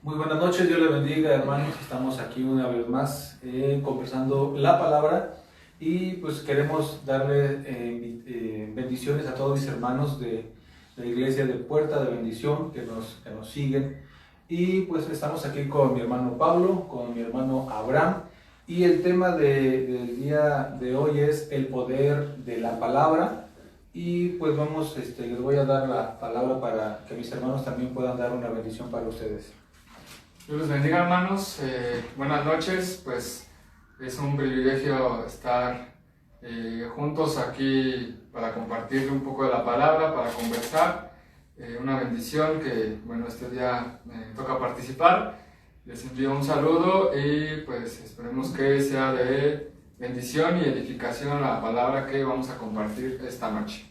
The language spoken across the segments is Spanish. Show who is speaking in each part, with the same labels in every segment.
Speaker 1: Muy buenas noches, Dios les bendiga, hermanos. Estamos aquí una vez más conversando la palabra y pues queremos darle bendiciones a todos mis hermanos de la iglesia de Puerta de Bendición que nos siguen. Y pues estamos aquí con mi hermano Pablo, con mi hermano Abraham, y el tema del día de hoy es el poder de la palabra. Y pues vamos, les voy a dar la palabra para que mis hermanos también puedan dar una bendición para ustedes.
Speaker 2: Dios los bendiga, hermanos. Buenas noches. Pues es un privilegio estar juntos aquí para compartir un poco de la palabra, para conversar. Una bendición que, bueno, este día me toca participar. Les envío un saludo y pues esperemos que sea de bendición y edificación la palabra que vamos a compartir esta noche.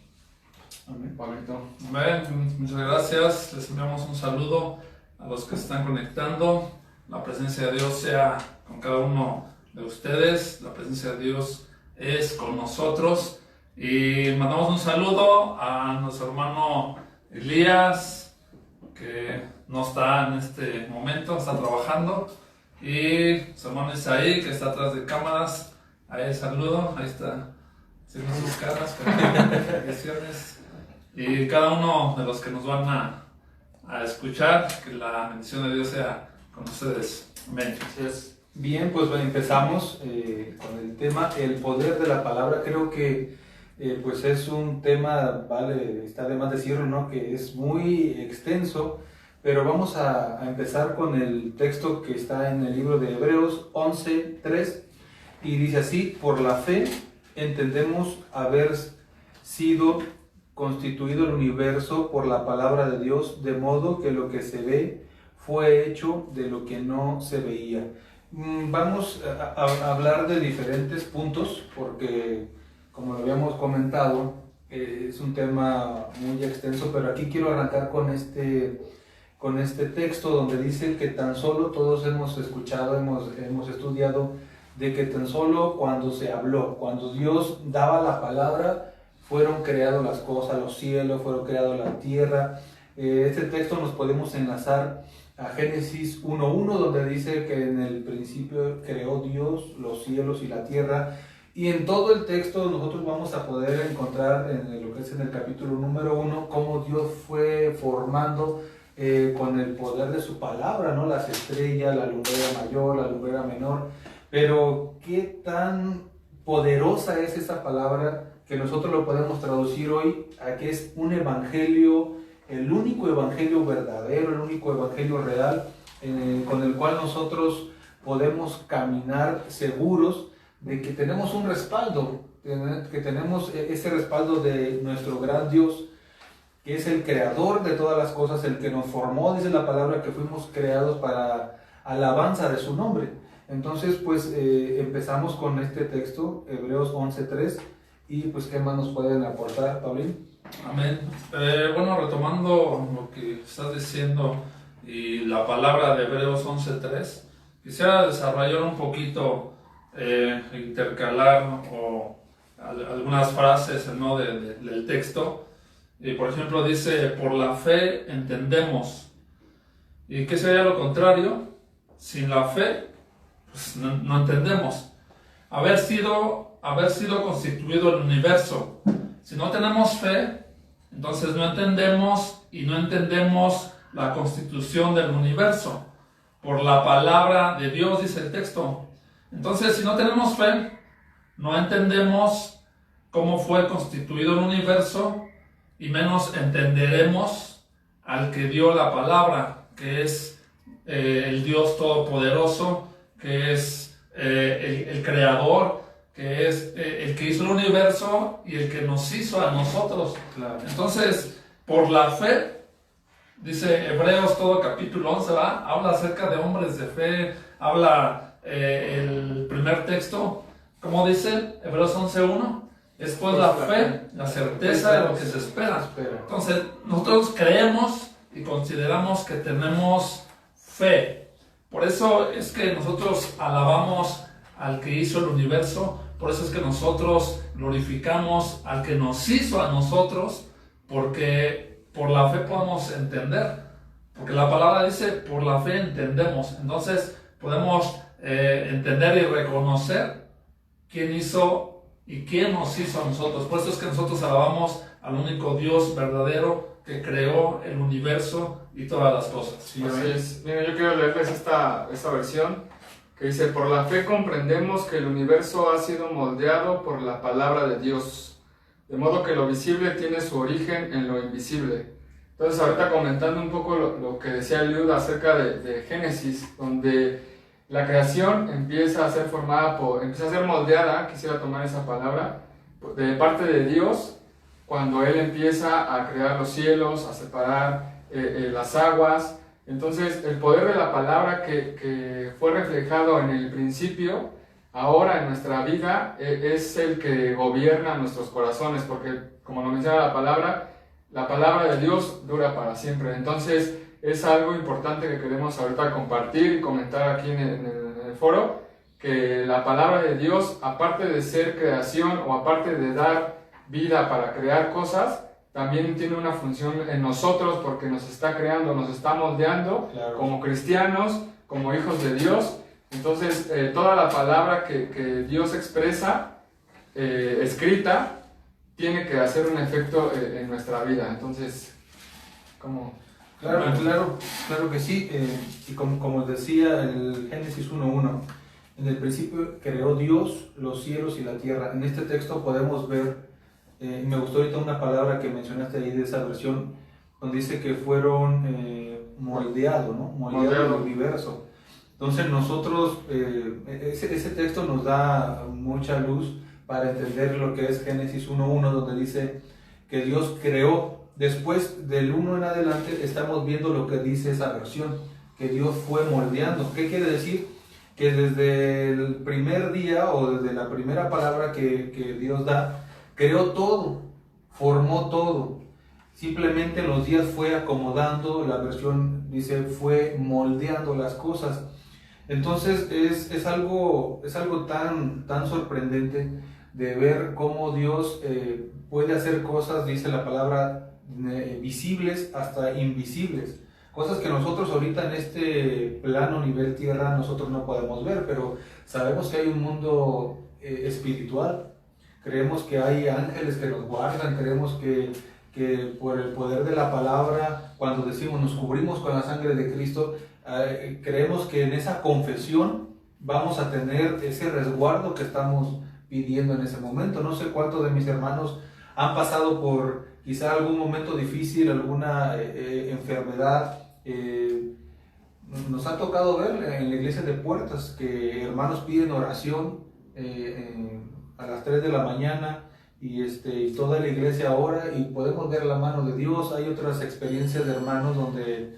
Speaker 1: Amén.
Speaker 2: Pablito.
Speaker 3: Amén, muchas gracias. Les enviamos un saludo a los que se están conectando. La presencia de Dios sea con cada uno de ustedes. La presencia de Dios es con nosotros. Y mandamos un saludo a nuestro hermano Elías, que no está en este momento, está trabajando. Y su hermano Isaí, que está atrás de cámaras. Ahí saludo, ahí está haciendo sus caras, bendiciones. Y cada uno de los que nos van a escuchar, que la bendición de Dios sea con ustedes. Amén.
Speaker 2: Gracias.
Speaker 1: Bien, pues bueno, empezamos con el tema, el poder de la palabra. Creo que pues es un tema, vale, está de más decirlo, ¿no? Que es muy extenso, pero vamos a empezar con el texto que está en el libro de Hebreos 11:3, y dice así: por la fe entendemos haber sido constituido el universo por la palabra de Dios, de modo que lo que se ve fue hecho de lo que no se veía. Vamos a hablar de diferentes puntos porque, como lo habíamos comentado, es un tema muy extenso, pero aquí quiero arrancar con este texto donde dice que tan solo todos hemos escuchado, hemos estudiado, de que tan solo cuando se habló, cuando Dios daba la palabra, fueron creadas las cosas, los cielos, fueron creados la tierra. Este texto nos podemos enlazar a Génesis 1:1, donde dice que en el principio creó Dios los cielos y la tierra. Y en todo el texto nosotros vamos a poder encontrar, en lo que es en el capítulo número 1, cómo Dios fue formando con el poder de su palabra, ¿no? Las estrellas, la lumbrera mayor, la lumbrera menor. Pero qué tan poderosa es esa palabra que nosotros lo podemos traducir hoy a que es un evangelio, el único evangelio verdadero, el único evangelio real, con el cual nosotros podemos caminar seguros de que tenemos un respaldo, que tenemos ese respaldo de nuestro gran Dios, que es el creador de todas las cosas, el que nos formó, dice la palabra, que fuimos creados para alabanza de su nombre. Entonces, pues empezamos con este texto, Hebreos 11:3, y pues qué más nos pueden aportar, Paulín.
Speaker 3: Amén. Bueno, retomando lo que estás diciendo y la palabra de Hebreos 11:3, quisiera desarrollar un poquito, intercalar algunas frases, ¿no? del texto. Y por ejemplo dice, por la fe entendemos. ¿Y qué sería lo contrario? Sin la fe, pues no entendemos. Haber sido constituido el universo. Si no tenemos fe, entonces no entendemos, y no entendemos la constitución del universo. Por la palabra de Dios, dice el texto. Entonces, si no tenemos fe, no entendemos cómo fue constituido el universo, y menos entenderemos al que dio la palabra, que es el Dios Todopoderoso, que es el Creador, que es el que hizo el universo y el que nos hizo a nosotros.
Speaker 1: Claro.
Speaker 3: Entonces, por la fe, dice Hebreos, todo capítulo 11, habla acerca de hombres de fe, habla el primer texto, como dice Hebreos 11:1, es pues la fe, la certeza de lo que se espera. Entonces, nosotros creemos y consideramos que tenemos fe. Por eso es que nosotros alabamos al que hizo el universo, por eso es que nosotros glorificamos al que nos hizo a nosotros, porque por la fe podemos entender Porque la palabra dice, por la fe entendemos. Entonces podemos entender y reconocer quién hizo y quién nos hizo a nosotros. Por eso es que nosotros alabamos al único Dios verdadero que creó el universo y todas las cosas.
Speaker 2: Sí, así es. Mira, yo quiero leerles esta versión que dice: por la fe comprendemos que el universo ha sido moldeado por la palabra de Dios, de modo que lo visible tiene su origen en lo invisible. Entonces, ahorita comentando un poco lo que decía Liud acerca de Génesis, donde la creación empieza a ser empieza a ser moldeada, quisiera tomar esa palabra, de parte de Dios, cuando Él empieza a crear los cielos, a separar las aguas. Entonces, el poder de la palabra que fue reflejado en el principio, ahora en nuestra vida, es el que gobierna nuestros corazones, porque, como lo menciona la palabra de Dios dura para siempre. Entonces, es algo importante que queremos ahorita compartir y comentar aquí en el foro, que la palabra de Dios, aparte de ser creación o aparte de dar vida para crear cosas, también tiene una función en nosotros porque nos está creando, nos está moldeando, claro, como cristianos, como hijos de Dios. Entonces, toda la palabra que Dios expresa, escrita, tiene que hacer un efecto en nuestra vida. Entonces, ¿cómo?
Speaker 1: Claro que sí. Y como decía el Génesis 1:1, en el principio creó Dios los cielos y la tierra. En este texto podemos ver, me gustó ahorita una palabra que mencionaste ahí de esa versión, donde dice que fueron moldeados, ¿no? Moldeado el universo. Entonces nosotros, ese texto nos da mucha luz para entender lo que es Génesis 1:1, donde dice que Dios creó. Después del 1 en adelante estamos viendo lo que dice esa versión, que Dios fue moldeando. ¿Qué quiere decir? Que desde el primer día o desde la primera palabra que Dios da, creó todo, formó todo. Simplemente en los días fue acomodando, la versión dice fue moldeando las cosas. Entonces es algo tan sorprendente de ver cómo Dios puede hacer cosas, dice la palabra, visibles hasta invisibles. Cosas que nosotros ahorita en este plano nivel tierra nosotros no podemos ver, pero sabemos que hay un mundo espiritual. Creemos que hay ángeles que nos guardan, creemos que por el poder de la palabra, cuando decimos nos cubrimos con la sangre de Cristo, creemos que en esa confesión vamos a tener ese resguardo que estamos pidiendo en ese momento. No sé cuántos de mis hermanos han pasado por quizá algún momento difícil, alguna enfermedad. Nos ha tocado ver en la iglesia de Puertas que hermanos piden oración a las 3 de la mañana y toda la iglesia ora y podemos ver la mano de Dios. Hay otras experiencias de hermanos donde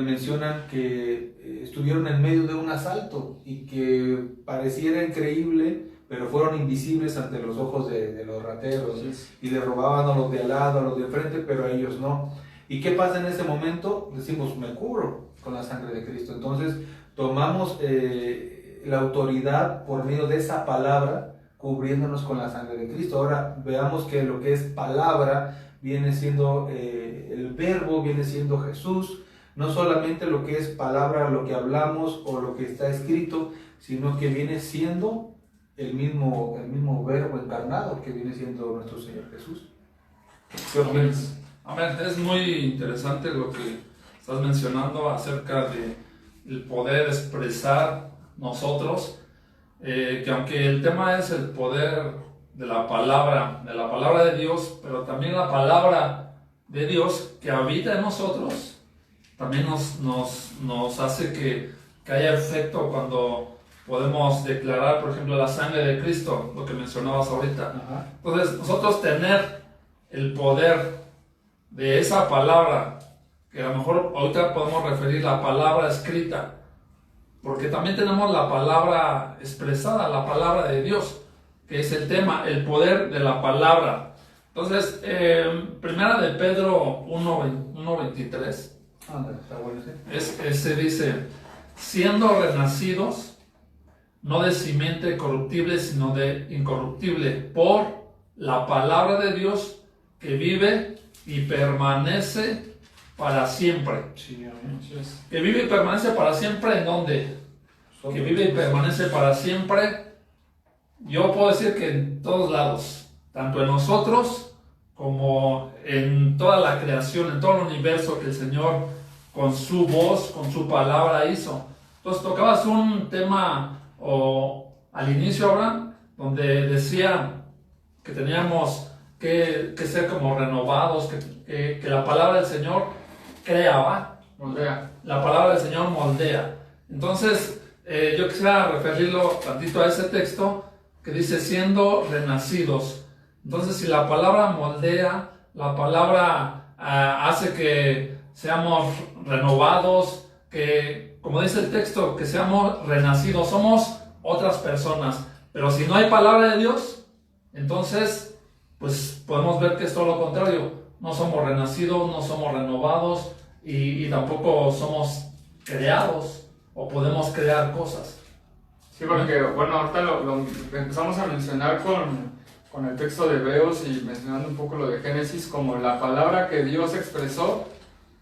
Speaker 1: mencionan que estuvieron en medio de un asalto y que pareciera increíble, pero fueron invisibles ante los ojos de los rateros, y le robaban a los de al lado, a los de frente, pero a ellos no. ¿Y qué pasa en ese momento? Decimos, me cubro con la sangre de Cristo. Entonces tomamos la autoridad por medio de esa palabra, cubriéndonos con la sangre de Cristo. Ahora veamos que lo que es palabra viene siendo el verbo, viene siendo Jesús. No solamente lo que es palabra, lo que hablamos o lo que está escrito, sino que viene siendo el mismo verbo encarnado que viene siendo nuestro Señor Jesús. ¿Qué opinas?
Speaker 3: Amén. Es muy interesante lo que estás mencionando acerca del poder expresar nosotros, que aunque el tema es el poder de la palabra de Dios, pero también la palabra de Dios que habita en nosotros, también nos hace que haya efecto cuando podemos declarar, por ejemplo, la sangre de Cristo, lo que mencionabas ahorita. Ajá. Entonces, nosotros tener el poder de esa palabra, que a lo mejor ahorita podemos referir la palabra escrita, porque también tenemos la palabra expresada, la palabra de Dios, que es el tema, el poder de la palabra. Entonces, primera de Pedro 1:23,
Speaker 1: está bueno, ¿sí?
Speaker 3: Se dice, siendo renacidos, no de simiente corruptible, sino de incorruptible, por la palabra de Dios que vive y permanece para siempre.
Speaker 1: Sí, amén.
Speaker 3: Que vive y permanece para siempre, ¿en dónde? Que vive y permanece para siempre. Yo puedo decir que en todos lados, tanto en nosotros como en toda la creación, en todo el universo que el Señor con su voz, con su palabra hizo. Entonces tocabas un tema al inicio, Abraham, donde decía que teníamos que ser como renovados, que la palabra del Señor crea,
Speaker 2: Moldea.
Speaker 3: la palabra del Señor moldea. Entonces, yo quisiera referirlo tantito a ese texto que dice siendo renacidos. Entonces, si la palabra moldea, la palabra hace que seamos renovados, que, como dice el texto, que seamos renacidos, somos otras personas. Pero si no hay palabra de Dios, entonces, pues podemos ver que es todo lo contrario. No somos renacidos, no somos renovados y tampoco somos creados o podemos crear cosas.
Speaker 2: Sí, porque, bueno, ahorita lo empezamos a mencionar con el texto de Hebreos y mencionando un poco lo de Génesis, como la palabra que Dios expresó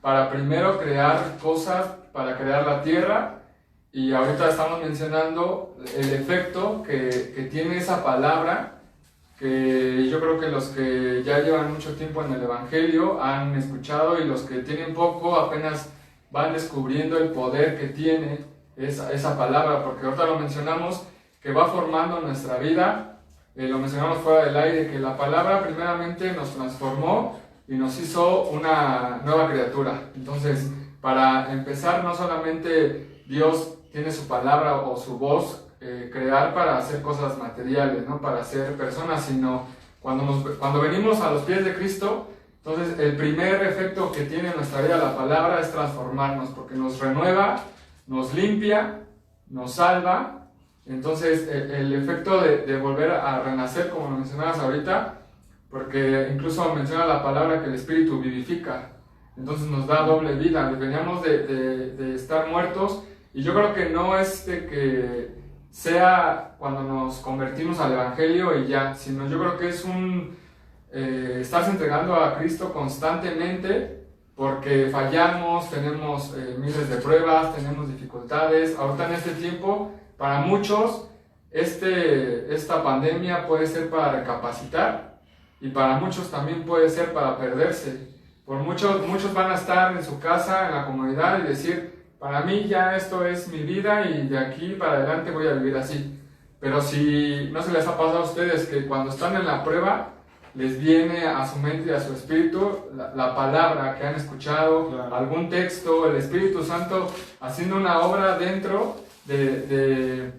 Speaker 2: para primero crear cosas, para crear la tierra, y ahorita estamos mencionando el efecto que tiene esa palabra, que yo creo que los que ya llevan mucho tiempo en el Evangelio han escuchado y los que tienen poco apenas van descubriendo el poder que tiene esa palabra, porque ahorita lo mencionamos, que va formando nuestra vida, lo mencionamos fuera del aire, que la palabra primeramente nos transformó y nos hizo una nueva criatura. Entonces, para empezar, no solamente Dios tiene su palabra o su voz, crear para hacer cosas materiales, ¿no? Para ser personas, sino cuando venimos a los pies de Cristo, entonces el primer efecto que tiene en nuestra vida la palabra es transformarnos, porque nos renueva, nos limpia, nos salva. Entonces el efecto de volver a renacer, como lo mencionabas ahorita, porque incluso menciona la palabra que el Espíritu vivifica, entonces nos da doble vida. Veníamos de estar muertos, y yo creo que no es de que sea cuando nos convertimos al Evangelio y ya, sino yo creo que es estarse entregando a Cristo constantemente, porque fallamos, tenemos miles de pruebas, tenemos dificultades. Ahorita en este tiempo, para muchos, esta pandemia puede ser para recapacitar, y para muchos también puede ser para perderse. Muchos van a estar en su casa, en la comunidad, y decir, para mí ya esto es mi vida y de aquí para adelante voy a vivir así. Pero si no se les ha pasado a ustedes que cuando están en la prueba, les viene a su mente y a su espíritu la palabra que han escuchado, claro, algún texto, el Espíritu Santo haciendo una obra dentro de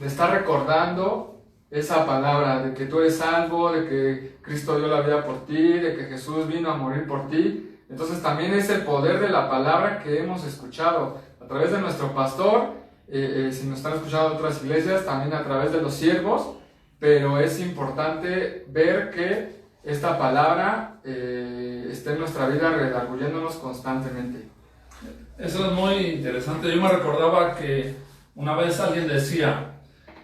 Speaker 2: estar recordando esa palabra, de que tú eres salvo, de que Cristo dio la vida por ti, de que Jesús vino a morir por ti. Entonces también es el poder de la palabra que hemos escuchado a través de nuestro pastor, si nos están escuchando otras iglesias, también a través de los siervos, pero es importante ver que esta palabra está en nuestra vida redarguyéndonos constantemente.
Speaker 3: Eso es muy interesante. Yo me recordaba que una vez alguien decía,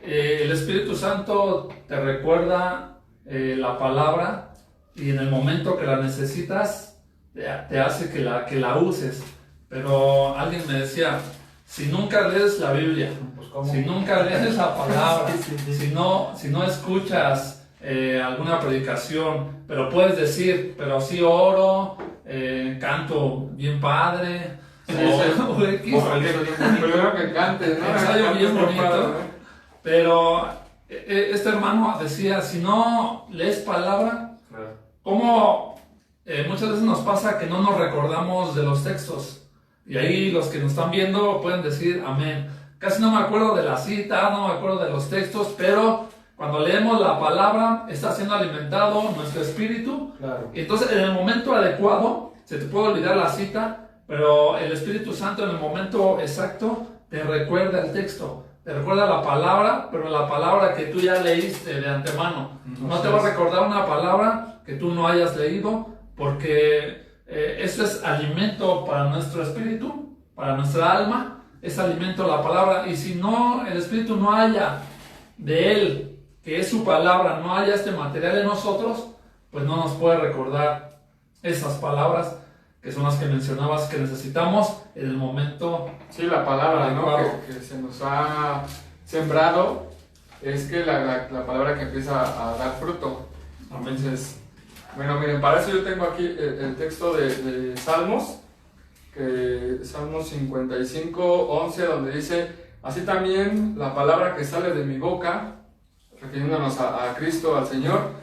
Speaker 3: el Espíritu Santo te recuerda la palabra y en el momento que la necesitas te hace que la uses. Pero alguien me decía, si nunca lees la Biblia, pues si nunca lees la palabra, si no escuchas alguna predicación, pero puedes decir, pero sí oro, canto bien padre,
Speaker 2: o X, primero que cantes, ¿no?
Speaker 3: Ensayo bien bonito, pero este hermano decía, si no lees palabra, ¿cómo muchas veces nos pasa que no nos recordamos de los textos? Y ahí los que nos están viendo pueden decir amén. Casi no me acuerdo de la cita, no me acuerdo de los textos, pero cuando leemos la palabra está siendo alimentado nuestro espíritu. Claro. Y entonces en el momento adecuado se te puede olvidar la cita, pero el Espíritu Santo en el momento exacto te recuerda el texto, te recuerda la palabra, pero la palabra que tú ya leíste de antemano. No te va a recordar una palabra que tú no hayas leído, porque eso es alimento para nuestro espíritu, para nuestra alma, es alimento la palabra. Y si no, el espíritu no haya de él, que es su palabra, no haya este material en nosotros, pues no nos puede recordar esas palabras. que son las que mencionabas que necesitamos en el momento.
Speaker 2: Sí, la palabra, ¿no?
Speaker 3: Claro.
Speaker 2: Que se nos ha sembrado es que la palabra que empieza a dar fruto. Entonces, bueno, miren, para eso yo tengo aquí el texto de Salmos, que Salmos 55, 11, donde dice: así también la palabra que sale de mi boca, refiriéndonos a Cristo, al Señor,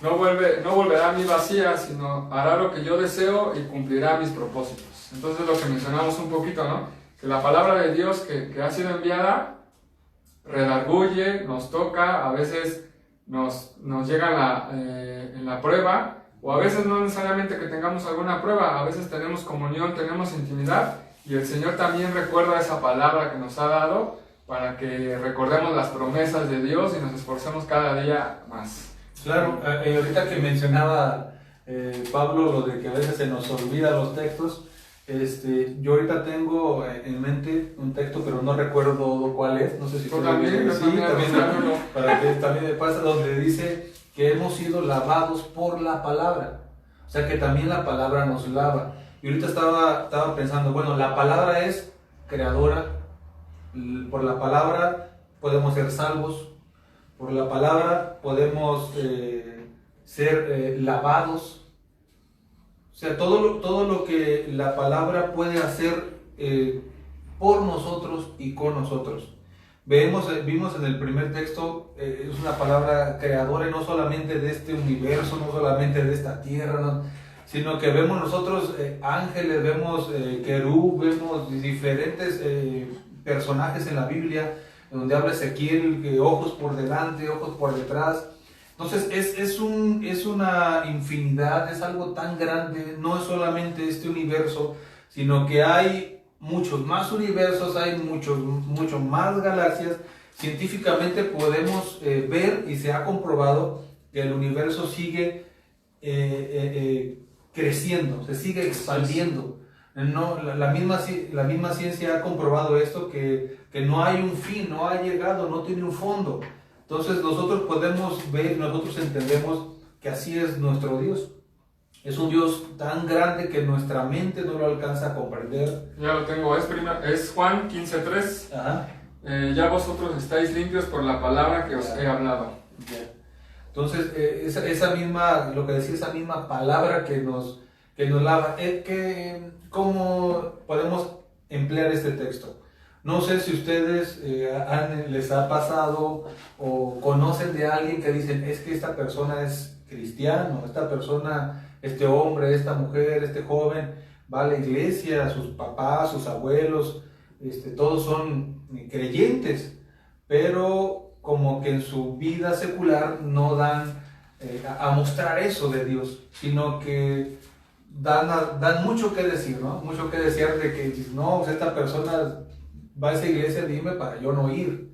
Speaker 2: no volverá a mí vacía, sino hará lo que yo deseo y cumplirá mis propósitos. Entonces, lo que mencionamos un poquito, ¿no? Que la palabra de Dios que ha sido enviada redarguye, nos toca, a veces nos llega en la prueba, o a veces no necesariamente que tengamos alguna prueba, a veces tenemos comunión, tenemos intimidad, y el Señor también recuerda esa palabra que nos ha dado para que recordemos las promesas de Dios y nos esforcemos cada día más.
Speaker 1: Claro, ahorita que mencionaba Pablo lo de que a veces se nos olvidan los textos, yo ahorita tengo en mente un texto, pero no recuerdo cuál es, no sé si
Speaker 2: ¿Tú también?
Speaker 1: sí, también para que también me pasa, donde dice que hemos sido lavados por la palabra, o sea que también la palabra nos lava. Y ahorita estaba pensando, bueno, la palabra es creadora, por la palabra podemos ser salvos, por la palabra podemos ser lavados. O sea, todo lo que la palabra puede hacer por nosotros y con nosotros. Vimos en el primer texto, es una palabra creadora, y no solamente de este universo, no solamente de esta tierra, ¿no? Sino que vemos nosotros ángeles, vemos vemos diferentes personajes en la Biblia, donde habla Ezequiel, ojos por delante, ojos por detrás. Entonces es una infinidad, es algo tan grande, no es solamente este universo, sino que hay muchos más universos, hay mucho más galaxias. Científicamente podemos ver, y se ha comprobado que el universo sigue creciendo, se sigue expandiendo. No, la misma ciencia ha comprobado esto, que no hay un fin, no ha llegado, no tiene un fondo. Entonces nosotros podemos ver, nosotros entendemos que así es nuestro Dios. Es un Dios tan grande que nuestra mente no lo alcanza a comprender.
Speaker 2: Ya lo tengo, es Juan 15:3.
Speaker 1: Ajá.
Speaker 2: Ya vosotros estáis limpios por la palabra que os he hablado.
Speaker 1: Ya. Entonces, esa misma, lo que decía, esa misma palabra que nos lava, ¿cómo podemos emplear este texto? No sé si ustedes les ha pasado o conocen de alguien que dicen, es que esta persona es cristiano, esta persona, este hombre, esta mujer, este joven, va a la iglesia, sus papás, sus abuelos, todos son creyentes, pero como que en su vida secular no dan a mostrar eso de Dios, sino que dan mucho que decir, ¿no? Mucho que decir de que, no, esta persona va a esa iglesia, dime para yo no ir.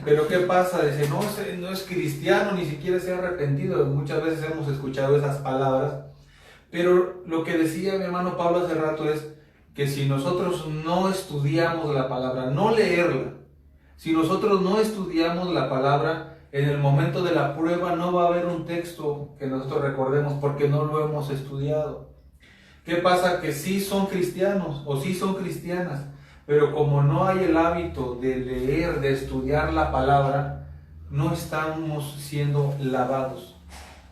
Speaker 1: Pero ¿qué pasa? Dice, no es cristiano, ni siquiera se ha arrepentido. Muchas veces hemos escuchado esas palabras. Pero lo que decía mi hermano Pablo hace rato es que si nosotros no estudiamos la palabra, no leerla, si nosotros no estudiamos la palabra, en el momento de la prueba no va a haber un texto que nosotros recordemos porque no lo hemos estudiado. ¿Qué pasa? Que sí son cristianos o sí son cristianas, pero como no hay el hábito de leer, de estudiar la palabra, no estamos siendo lavados.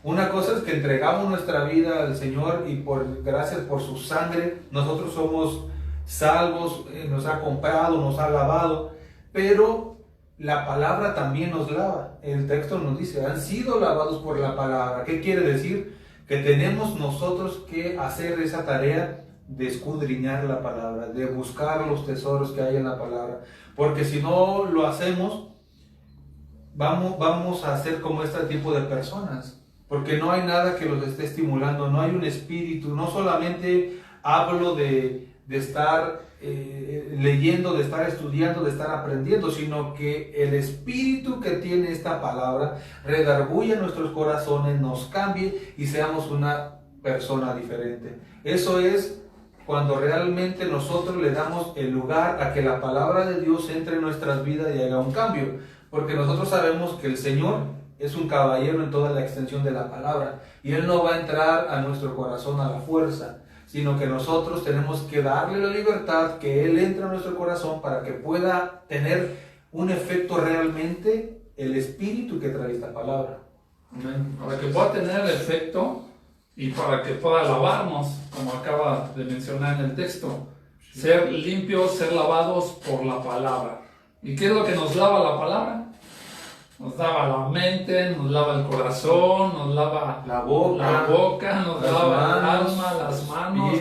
Speaker 1: Una cosa es que entregamos nuestra vida al Señor y gracias por su sangre, nosotros somos salvos, nos ha comprado, nos ha lavado, pero la palabra también nos lava. El texto nos dice, han sido lavados por la palabra. ¿Qué quiere decir? Que tenemos nosotros que hacer esa tarea de escudriñar la palabra, de buscar los tesoros que hay en la palabra, porque si no lo hacemos, vamos a ser como este tipo de personas, porque no hay nada que los esté estimulando, no hay un espíritu. No solamente hablo de estar leyendo, de estar estudiando, de estar aprendiendo, sino que el espíritu que tiene esta palabra redarguye nuestros corazones, nos cambie y seamos una persona diferente. Eso es cuando realmente nosotros le damos el lugar a que la palabra de Dios entre en nuestras vidas y haga un cambio, porque nosotros sabemos que el Señor es un caballero en toda la extensión de la palabra, y Él no va a entrar a nuestro corazón a la fuerza, sino que nosotros tenemos que darle la libertad, que Él entre en nuestro corazón para que pueda tener un efecto realmente el espíritu que trae esta palabra.
Speaker 3: Amén. Para que pueda tener el efecto y para que pueda lavarnos, como acaba de mencionar en el texto. Ser limpios, ser lavados por la palabra. ¿Y qué es lo que nos lava la palabra? Nos lava la mente, nos lava el corazón, nos lava
Speaker 1: la boca,
Speaker 3: nos lava el alma, las manos.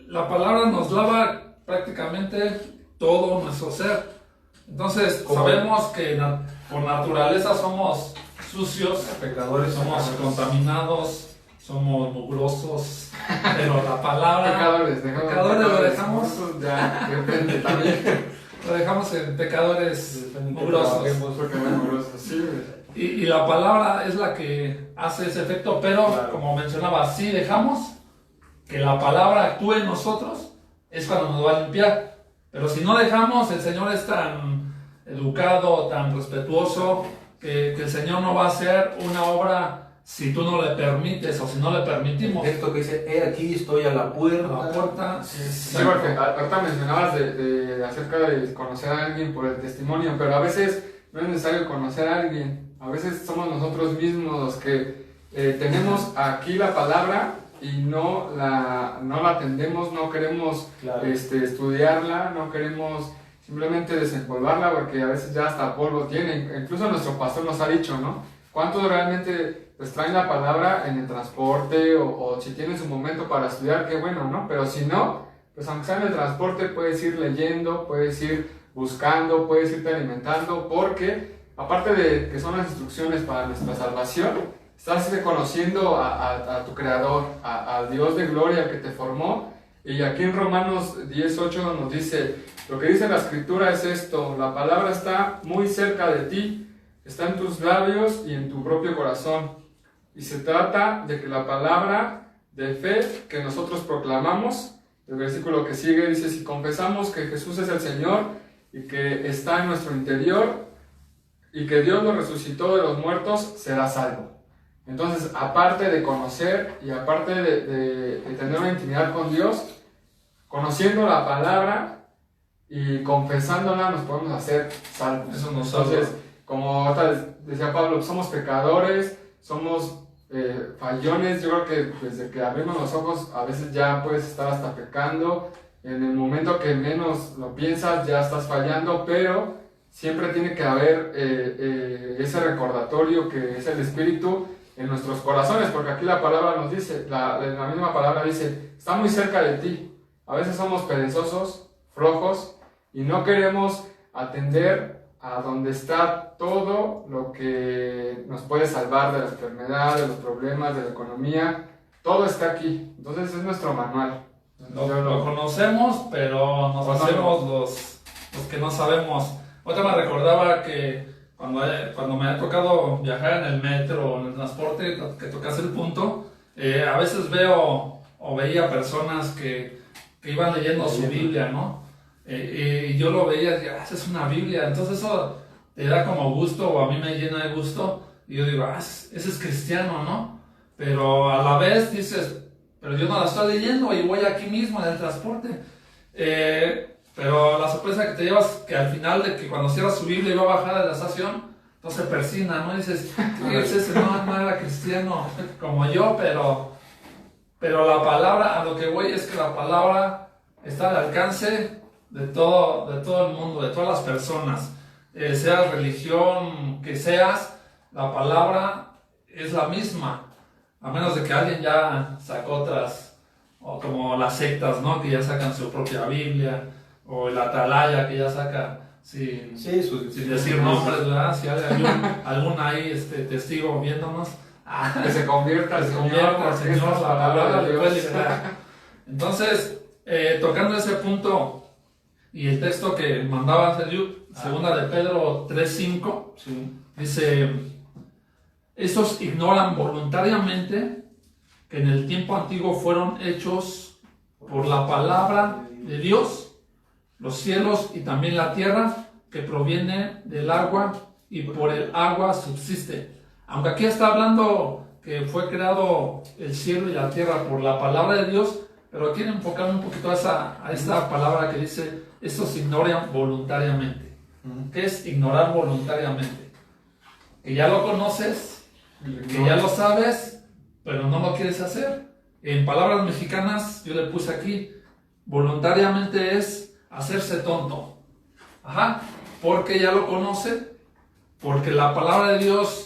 Speaker 3: La palabra nos lava prácticamente todo nuestro ser. Entonces, sabemos que por naturaleza somos sucios,
Speaker 1: pecadores,
Speaker 3: somos contaminados, somos mugrosos, pero la palabra...
Speaker 2: Pecadores
Speaker 3: lo dejamos...
Speaker 2: Ya, depende también.
Speaker 3: Lo dejamos en pecadores mugrosos. Y la palabra es la que hace ese efecto, pero claro, como mencionaba, si dejamos que la palabra actúe en nosotros, es cuando nos va a limpiar. Pero si no dejamos, el Señor es tan educado, tan respetuoso, que el Señor no va a hacer una obra si tú no le permites o si no le permitimos.
Speaker 1: Esto que dice, he aquí estoy a la puerta.
Speaker 3: A la puerta.
Speaker 2: Sí, porque ahorita mencionabas acerca de conocer a alguien por el testimonio, pero a veces no es necesario conocer a alguien. A veces somos nosotros mismos los que tenemos aquí la palabra y no la atendemos, no queremos
Speaker 1: claro,
Speaker 2: estudiarla, no queremos simplemente desempolvarla porque a veces ya hasta polvo tiene. Incluso nuestro pastor nos ha dicho, ¿no? ¿Cuántos realmente pues traen la palabra en el transporte o si tienen su momento para estudiar, qué bueno, ¿no? Pero si no, pues aunque sea en el transporte puedes ir leyendo, puedes ir buscando, puedes irte alimentando, porque aparte de que son las instrucciones para nuestra salvación, estás conociendo a tu Creador, al Dios de gloria que te formó. Y aquí en Romanos 10:8 nos dice, lo que dice la Escritura es esto, la palabra está muy cerca de ti, está en tus labios y en tu propio corazón. Y se trata de que la palabra de fe que nosotros proclamamos, el versículo que sigue dice, si confesamos que Jesús es el Señor y que está en nuestro interior y que Dios lo resucitó de los muertos, será salvo. Entonces, aparte de conocer y aparte de tener una intimidad con Dios, conociendo la palabra y confesándola nos podemos hacer salvos.
Speaker 3: Eso nos
Speaker 2: Entonces, como decía Pablo, somos pecadores, somos fallones. Yo creo que desde que abrimos los ojos a veces ya puedes estar hasta pecando. En el momento que menos lo piensas ya estás fallando, pero siempre tiene que haber ese recordatorio que es el Espíritu en nuestros corazones, porque aquí la palabra nos dice, la misma palabra dice, está muy cerca de ti. A veces somos perezosos, flojos, y no queremos atender a donde está todo lo que nos puede salvar de la enfermedad, de los problemas, de la economía. Todo está aquí. Entonces es nuestro manual.
Speaker 3: Lo conocemos, pero nos hacemos los que no sabemos. Otra me recordaba que cuando me ha tocado viajar en el metro o en el transporte, que tocas el punto, a veces veo o veía personas que iban leyendo su Biblia, ¿no? Y yo lo veía y decía, esa es una Biblia. Entonces eso te da como gusto, o a mí me llena de gusto. Y yo digo, ese es cristiano, ¿no? Pero a la vez dices, pero yo no la estoy leyendo y voy aquí mismo en el transporte. Pero la sorpresa que te llevas, que al final de que cuando cierras su Biblia y va a bajar de la estación, entonces se persina, ¿no? Y dices, ese no era cristiano como yo, pero la palabra, a lo que voy es que la palabra está al alcance de todo el mundo, de todas las personas. Seas religión que seas, la palabra es la misma, a menos de que alguien ya sacó otras, o como las sectas, ¿no? Que ya sacan su propia Biblia, o el atalaya que ya saca sin decir nombres, ¿verdad? Si hay algún ahí testigo viéndonos,
Speaker 2: que se convierta al Señor,
Speaker 3: la palabra le puede liberar. Entonces, tocando ese punto y el texto que mandaba Sergio, segunda de Pedro 3:5, dice, estos ignoran voluntariamente que en el tiempo antiguo fueron hechos por la palabra de Dios los cielos y también la tierra, que proviene del agua y por el agua subsiste. Aunque aquí está hablando que fue creado el cielo y la tierra por la palabra de Dios, pero quiero enfocarme un poquito a esta palabra que dice, estos ignoran voluntariamente. ¿Qué es ignorar voluntariamente? Que ya lo conoces, que ya lo sabes, pero no lo quieres hacer. En palabras mexicanas, yo le puse aquí, voluntariamente es hacerse tonto. Ajá, porque ya lo conoce, porque la palabra de Dios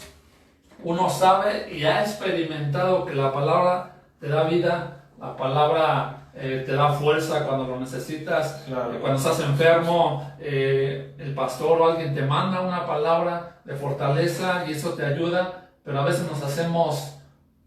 Speaker 3: uno sabe y ha experimentado que la palabra te da vida, la palabra te da fuerza cuando lo necesitas,
Speaker 1: Claro.
Speaker 3: Cuando estás enfermo, el pastor o alguien te manda una palabra de fortaleza y eso te ayuda, pero a veces nos hacemos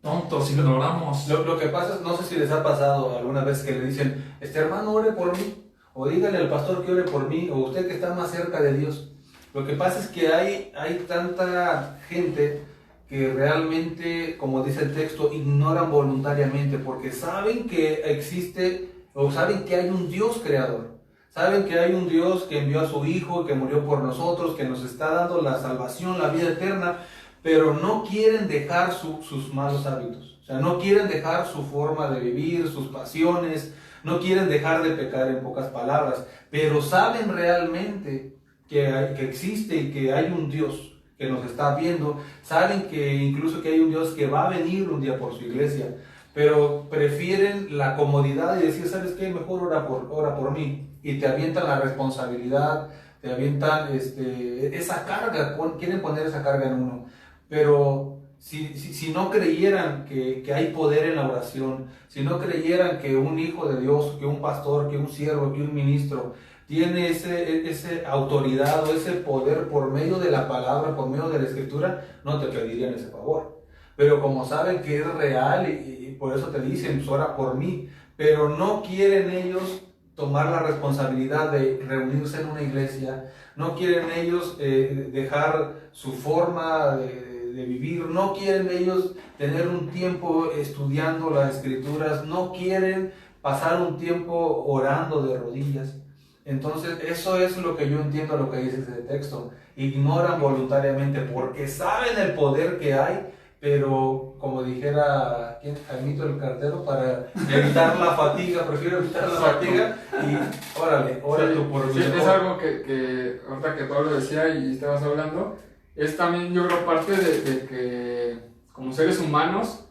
Speaker 3: tontos, ignoramos.
Speaker 1: Lo que pasa es, no sé si les ha pasado alguna vez que le dicen, hermano, ore por mí, o dígale al pastor que ore por mí, o usted que está más cerca de Dios. Lo que pasa es que hay tanta gente que realmente, como dice el texto, ignoran voluntariamente porque saben que existe o saben que hay un Dios creador. Saben que hay un Dios que envió a su Hijo, que murió por nosotros, que nos está dando la salvación, la vida eterna, pero no quieren dejar sus malos hábitos. O sea, no quieren dejar su forma de vivir, sus pasiones, no quieren dejar de pecar, en pocas palabras, pero saben realmente que existe y que hay un Dios que nos está viendo, saben que incluso que hay un Dios que va a venir un día por su iglesia, pero prefieren la comodidad y decir, ¿sabes qué? Mejor ora por mí, y te avientan la responsabilidad, te avientan esa carga, quieren poner esa carga en uno, pero si no creyeran que hay poder en la oración, si no creyeran que un hijo de Dios, que un pastor, que un siervo, que un ministro tiene ese autoridad o ese poder por medio de la palabra, por medio de la escritura, no te pedirían ese favor. Pero como saben que es real y por eso te dicen, pues ora por mí, pero no quieren ellos tomar la responsabilidad de reunirse en una iglesia, no quieren ellos dejar su forma de vivir, no quieren ellos tener un tiempo estudiando las escrituras, no quieren pasar un tiempo orando de rodillas. Entonces, eso es lo que yo entiendo lo que dice ese texto. Ignoran voluntariamente porque saben el poder que hay, pero como dijera Jaimito el cartero, para evitar la fatiga, prefiero evitar la fatiga y órale, ora tú por mí.
Speaker 2: Es algo que ahorita que Pablo decía y estabas hablando, es también yo creo parte de que como seres humanos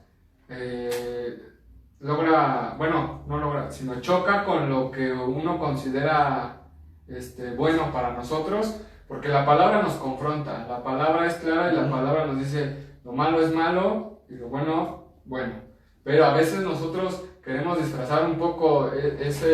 Speaker 2: sino choca con lo que uno considera bueno para nosotros, porque la palabra nos confronta, la palabra es clara y la palabra nos dice lo malo es malo y lo bueno, bueno. Pero a veces nosotros queremos disfrazar un poco esas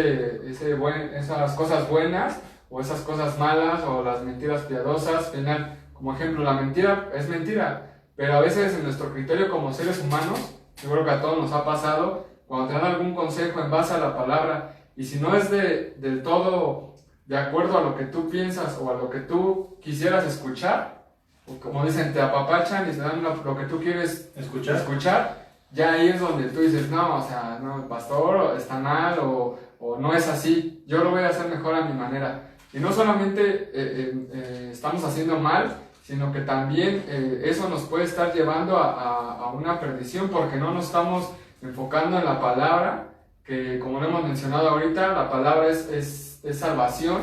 Speaker 2: cosas buenas o esas cosas malas o las mentiras piadosas. Final, como ejemplo, la mentira es mentira, pero a veces en nuestro criterio como seres humanos, yo creo que a todos nos ha pasado, cuando te dan algún consejo en base a la palabra, y si no es del todo de acuerdo a lo que tú piensas o a lo que tú quisieras escuchar, o como dicen, te apapachan y te dan lo que tú quieres escuchar, ya ahí es donde tú dices, no, o sea, no, el pastor está mal o no es así, yo lo voy a hacer mejor a mi manera. Y no solamente estamos haciendo mal, sino que también eso nos puede estar llevando a una perdición porque no nos estamos enfocando en la palabra, que como lo hemos mencionado ahorita, la palabra es salvación.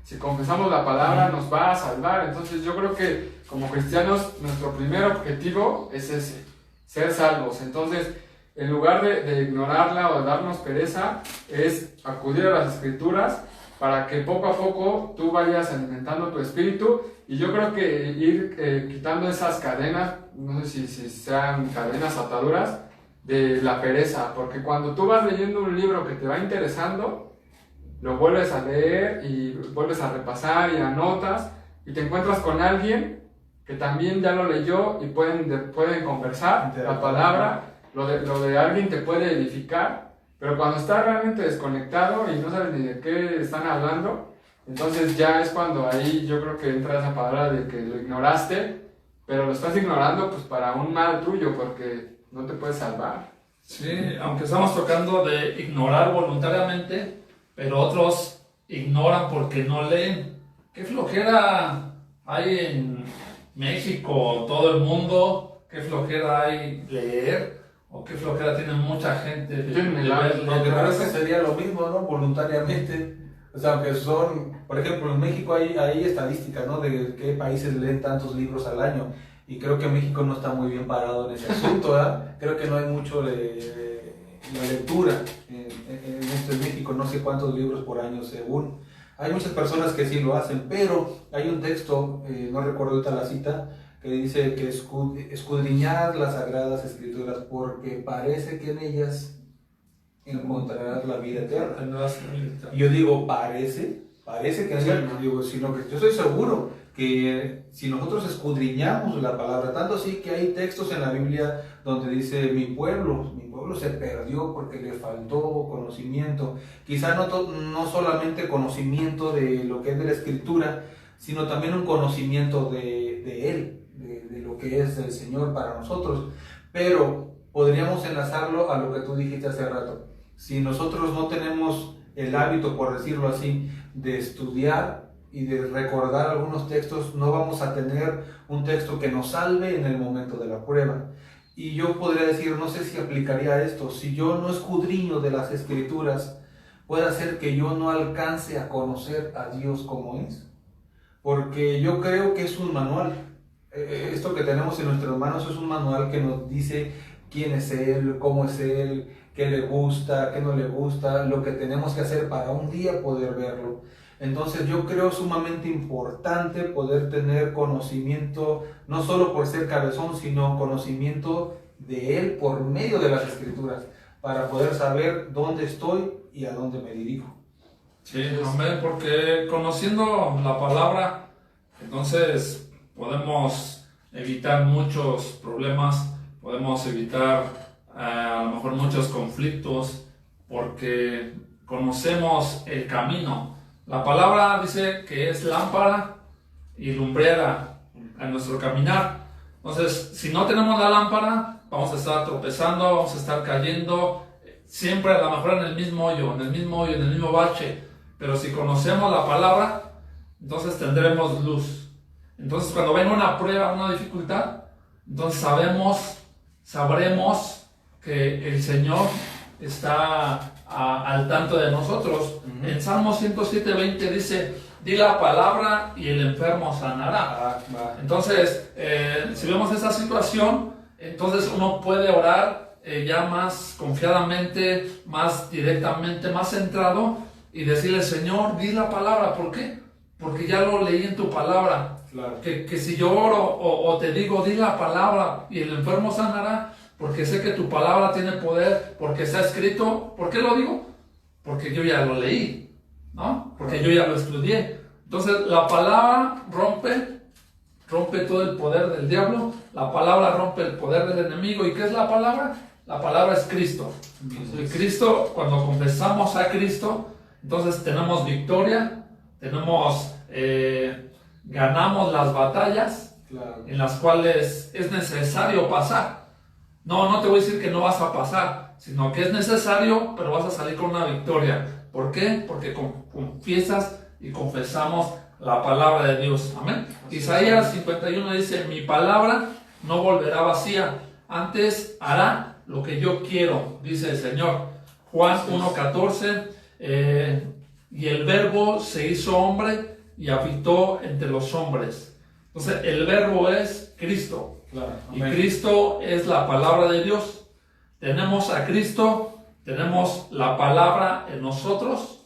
Speaker 2: Si confesamos la palabra nos va a salvar. Entonces yo creo que como cristianos nuestro primer objetivo es ese, ser salvos. Entonces en lugar de ignorarla o de darnos pereza, es acudir a las escrituras para que poco a poco tú vayas alimentando tu espíritu. Y yo creo que ir quitando esas cadenas, no sé si sean cadenas, ataduras, de la pereza, porque cuando tú vas leyendo un libro que te va interesando, lo vuelves a leer y vuelves a repasar y anotas y te encuentras con alguien que también ya lo leyó y pueden conversar la palabra, lo de alguien te puede edificar, pero cuando estás realmente desconectado y no sabes ni de qué están hablando, entonces ya es cuando ahí yo creo que entra esa palabra de que lo ignoraste, pero lo estás ignorando pues para un mal tuyo, porque no te puedes salvar.
Speaker 3: Sí, aunque estamos tocando de ignorar voluntariamente, pero otros ignoran porque no leen. ¿Qué flojera hay en México, todo el mundo, qué flojera hay leer, o qué flojera tiene mucha gente de
Speaker 1: Lo que creo que sería lo mismo, ¿no? Voluntariamente. O sea, aunque son, por ejemplo, en México hay estadísticas, ¿no? De qué países leen tantos libros al año. Y creo que México no está muy bien parado en ese asunto, ¿verdad? Creo que no hay mucho de la lectura en México, no sé cuántos libros por año según. Hay muchas personas que sí lo hacen, pero hay un texto, no recuerdo ahorita la cita, que dice que escudriñar las Sagradas Escrituras porque parece que en ellas encontrarás la vida eterna. Y yo digo, parece que en ellas, digo, sino que yo estoy seguro que si nosotros escudriñamos la palabra, tanto así que hay textos en la Biblia donde dice mi pueblo se perdió porque le faltó conocimiento, quizá no solamente conocimiento de lo que es de la Escritura, sino también un conocimiento de Él, de lo que es el Señor para nosotros, pero podríamos enlazarlo a lo que tú dijiste hace rato. Si nosotros no tenemos el hábito, por decirlo así, de estudiar y de recordar algunos textos, no vamos a tener un texto que nos salve en el momento de la prueba. Y yo podría decir, no sé si aplicaría esto, si yo no escudriño de las Escrituras, puede ser que yo no alcance a conocer a Dios como es. Porque yo creo que es un manual. Esto que tenemos en nuestras manos es un manual que nos dice quién es Él, cómo es Él, qué le gusta, qué no le gusta, lo que tenemos que hacer para un día poder verlo. Entonces yo creo sumamente importante poder tener conocimiento, no solo por ser cabezón, sino conocimiento de Él por medio de las Escrituras, para poder saber dónde estoy y a dónde me dirijo.
Speaker 3: Sí, amén, porque conociendo la palabra, entonces podemos evitar muchos problemas, podemos evitar a lo mejor muchos conflictos, porque conocemos el camino. La palabra dice que es lámpara y lumbrera en nuestro caminar. Entonces, si no tenemos la lámpara, vamos a estar tropezando, vamos a estar cayendo, siempre a lo mejor en el mismo hoyo, en el mismo bache. Pero si conocemos la palabra, entonces tendremos luz. Entonces, cuando venga una prueba, una dificultad, entonces sabremos que el Señor está al tanto de nosotros. En Salmo 107:20 dice, di la palabra y el enfermo sanará. Entonces, si vemos esa situación, entonces uno puede orar ya más confiadamente, más directamente, más centrado y decirle, Señor, di la palabra. ¿Por qué? Porque ya lo leí en tu palabra.
Speaker 1: Claro.
Speaker 3: Que si yo oro o te digo, di la palabra y el enfermo sanará, porque sé que tu palabra tiene poder, porque está escrito. ¿Por qué lo digo? Porque yo ya lo leí, ¿no? Porque yo ya lo estudié. Entonces la palabra rompe todo el poder del diablo, la palabra rompe el poder del enemigo. ¿Y qué es la palabra? La palabra es Cristo. Y Cristo, cuando confesamos a Cristo, entonces tenemos victoria, ganamos las batallas, claro, en las cuales es necesario pasar. No te voy a decir que no vas a pasar, sino que es necesario, pero vas a salir con una victoria. ¿Por qué? Porque confiesas y confesamos la palabra de Dios. Amén. Isaías 51 dice, mi palabra no volverá vacía, antes hará lo que yo quiero, dice el Señor. Juan 1:14, y el verbo se hizo hombre y habitó entre los hombres. Entonces el verbo es Cristo. Claro, y Cristo es la palabra de Dios. Tenemos a Cristo, tenemos la palabra en nosotros,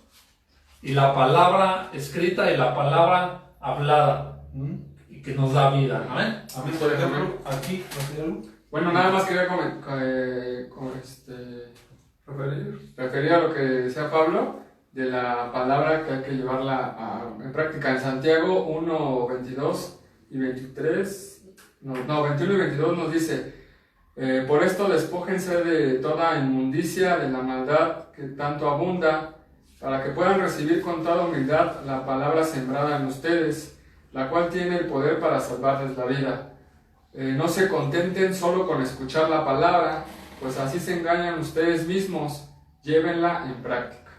Speaker 3: y la palabra escrita y la palabra hablada, y que nos da vida. Amén.
Speaker 1: Amén. Por ejemplo, aquí,
Speaker 2: bueno, nada más quería referir a lo que decía Pablo de la palabra, que hay que llevarla en práctica. En Santiago 1:22 y 23, 21 y 22 nos dice, por esto despójense de toda inmundicia, de la maldad que tanto abunda, para que puedan recibir con toda humildad la palabra sembrada en ustedes, la cual tiene el poder para salvarles la vida. No se contenten solo con escuchar la palabra, pues así se engañan ustedes mismos, llévenla en práctica.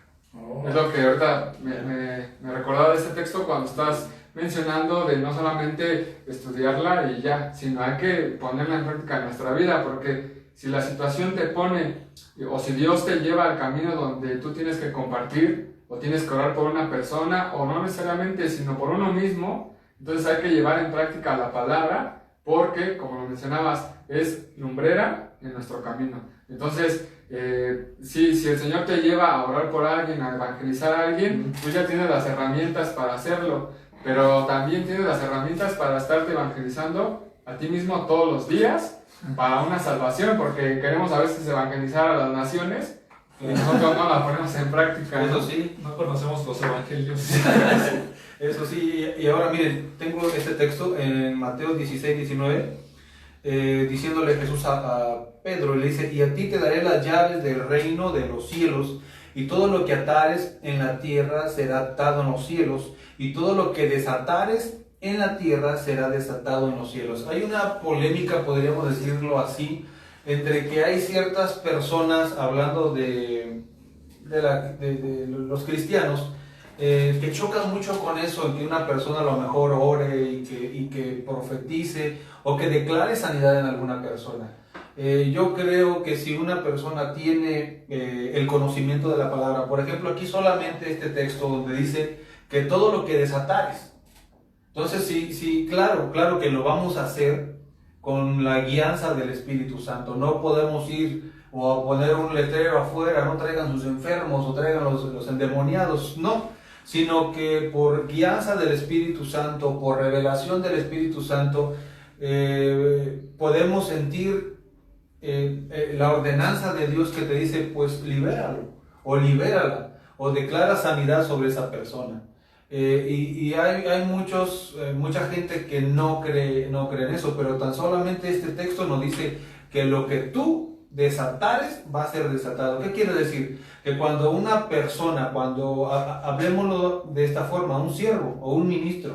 Speaker 2: Es lo que ahorita me recordaba de ese texto cuando estás mencionando de no solamente estudiarla y ya, sino hay que ponerla en práctica en nuestra vida, porque si la situación te pone, o si Dios te lleva al camino donde tú tienes que compartir, o tienes que orar por una persona, o no necesariamente, sino por uno mismo, entonces hay que llevar en práctica la palabra, porque, como lo mencionabas, es lumbrera en nuestro camino. Entonces, si el Señor te lleva a orar por alguien, a evangelizar a alguien, tú ya tienes las herramientas para hacerlo, pero también tienes las herramientas para estarte evangelizando a ti mismo todos los días para una salvación, porque queremos a veces evangelizar a las naciones y nosotros no la ponemos en práctica.
Speaker 1: Eso sí.
Speaker 3: No conocemos los evangelios.
Speaker 1: Eso sí, y ahora miren, tengo este texto en Mateo 16, 19, diciéndole Jesús a Pedro, le dice, y a ti te daré las llaves del reino de los cielos, y todo lo que atares en la tierra será atado en los cielos, y todo lo que desatares en la tierra será desatado en los cielos. Hay una polémica, podríamos decirlo así, entre que hay ciertas personas, hablando de los cristianos, que chocan mucho con eso, en que una persona a lo mejor ore y que profetice o que declare sanidad en alguna persona. Yo creo que si una persona tiene el conocimiento de la palabra, por ejemplo, aquí solamente este texto donde dice que todo lo que desatares. Entonces, sí, claro que lo vamos a hacer con la guianza del Espíritu Santo. No podemos ir o poner un letrero afuera, no traigan sus enfermos o traigan los endemoniados, no, sino que por guianza del Espíritu Santo, por revelación del Espíritu Santo, podemos sentir la ordenanza de Dios que te dice, pues libéralo, o libérala, o declara sanidad sobre esa persona. Y hay mucha gente que no cree en eso, pero tan solamente este texto nos dice que lo que tú desatares va a ser desatado. ¿Qué quiere decir? Que cuando una persona, hablemoslo de esta forma, un siervo o un ministro,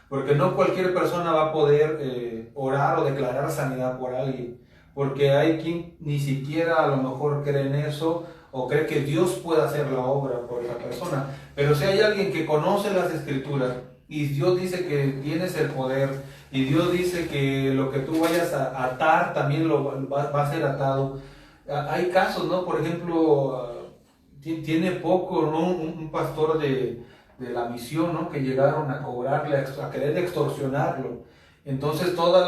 Speaker 1: porque no cualquier persona va a poder orar o declarar sanidad por alguien, porque hay quien ni siquiera a lo mejor cree en eso, o cree que Dios puede hacer la obra por esa persona. Pero si hay alguien que conoce las Escrituras, y Dios dice que tienes el poder, y Dios dice que lo que tú vayas a atar también va a ser atado. Hay casos, ¿no? Por ejemplo, tiene poco, ¿no? Un pastor de la misión, ¿no? Que llegaron a cobrarle, a querer extorsionarlo. Entonces toda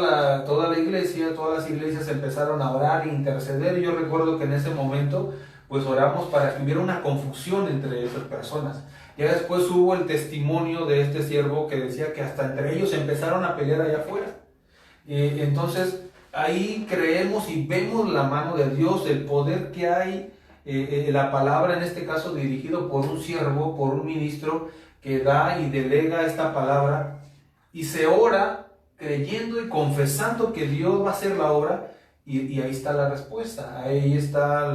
Speaker 1: la iglesia, todas las iglesias empezaron a orar e interceder. Y yo recuerdo que en ese momento pues oramos para que hubiera una confusión entre esas personas. Ya después hubo el testimonio de este siervo que decía que hasta entre ellos empezaron a pelear allá afuera. Entonces ahí creemos y vemos la mano de Dios, el poder que hay, la palabra en este caso dirigido por un siervo, por un ministro que da y delega esta palabra, y se ora creyendo y confesando que Dios va a hacer la obra, y ahí está la respuesta, ahí está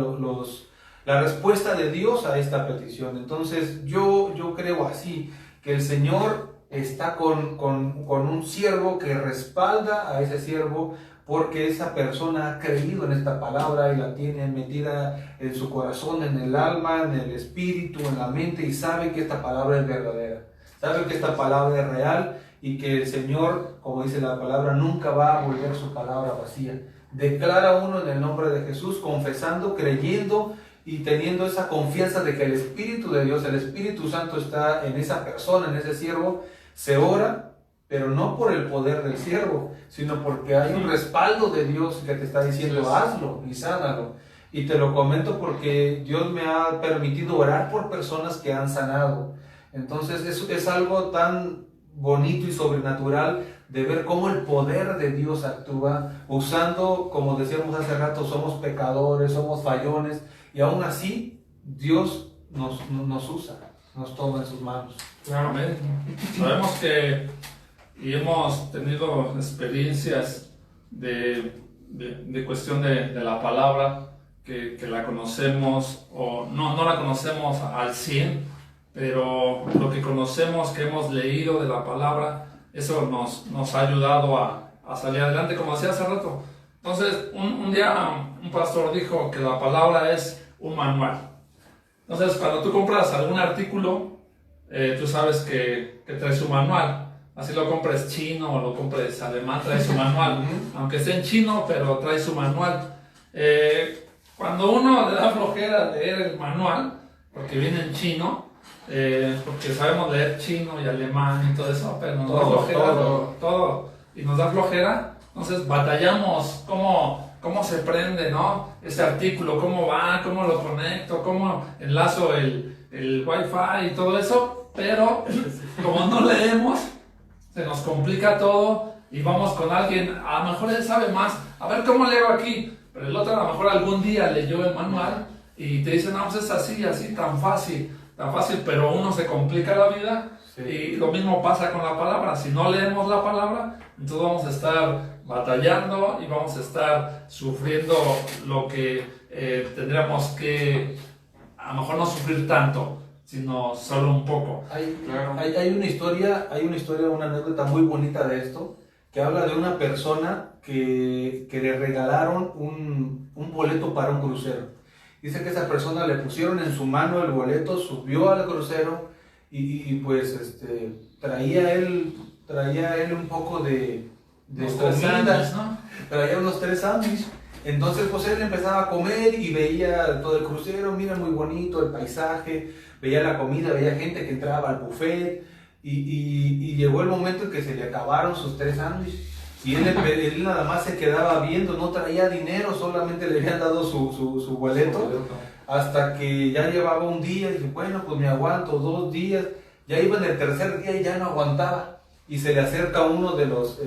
Speaker 1: la respuesta de Dios a esta petición. Entonces yo creo así, que el Señor está con un siervo que respalda a ese siervo, porque esa persona ha creído en esta palabra y la tiene metida en su corazón, en el alma, en el espíritu, en la mente, y sabe que esta palabra es verdadera, sabe que esta palabra es real, y que el Señor, como dice la palabra, nunca va a volver su palabra vacía. Declara uno en el nombre de Jesús, confesando, creyendo y teniendo esa confianza de que el Espíritu de Dios, el Espíritu Santo está en esa persona, en ese siervo. Se ora, pero no por el poder del siervo, sino porque hay un respaldo de Dios que te está diciendo, hazlo y sánalo. Y te lo comento porque Dios me ha permitido orar por personas que han sanado. Entonces es algo tan bonito y sobrenatural de ver cómo el poder de Dios actúa, usando, como decíamos hace rato, somos pecadores, somos fallones, y aún así Dios nos usa, nos toma en sus manos.
Speaker 3: Claro, sabemos que y hemos tenido experiencias de cuestión de la palabra, que la conocemos, o no la conocemos al 100, pero lo que conocemos, que hemos leído de la palabra, eso nos ha ayudado a salir adelante, como decía hace rato. Entonces, un día un pastor dijo que la palabra es un manual. Entonces, cuando tú compras algún artículo, tú sabes que trae su manual. así lo compres chino o lo compres alemán, trae su manual, aunque esté en chino, pero trae su manual. Cuando uno le da flojera leer el manual, porque viene en chino, porque sabemos leer chino y alemán y todo eso, pero nos da flojera todo, y nos da flojera, entonces batallamos cómo se prende, ¿no? Este artículo, cómo va, cómo lo conecto, cómo enlazo el wifi y todo eso, pero como no leemos, se nos complica todo y vamos con alguien, a lo mejor él sabe más, a ver cómo leo aquí, pero el otro a lo mejor algún día leyó el manual y te dice, no, pues es así, tan fácil, pero uno se complica la vida. Sí. Y lo mismo pasa con la palabra, si no leemos la palabra, entonces vamos a estar batallando y vamos a estar sufriendo lo que tendríamos que a lo mejor no sufrir tanto, sino solo un poco.
Speaker 1: Hay una historia, una anécdota muy bonita de esto, que habla de una persona que le regalaron un boleto para un crucero. Dice que esa persona le pusieron en su mano el boleto, subió al crucero y pues traía él un poco de comida, ¿no? Traía unos 3 sándwiches. Entonces pues él empezaba a comer y veía todo el crucero, mira muy bonito el paisaje, veía la comida, veía gente que entraba al buffet y llegó el momento en que se le acabaron sus 3 sándwiches y él nada más se quedaba viendo, no traía dinero, solamente le habían dado su boleto, hasta que ya llevaba un día y dije, bueno, pues me aguanto 2 días, ya iba en el 3er día y ya no aguantaba y se le acerca uno de los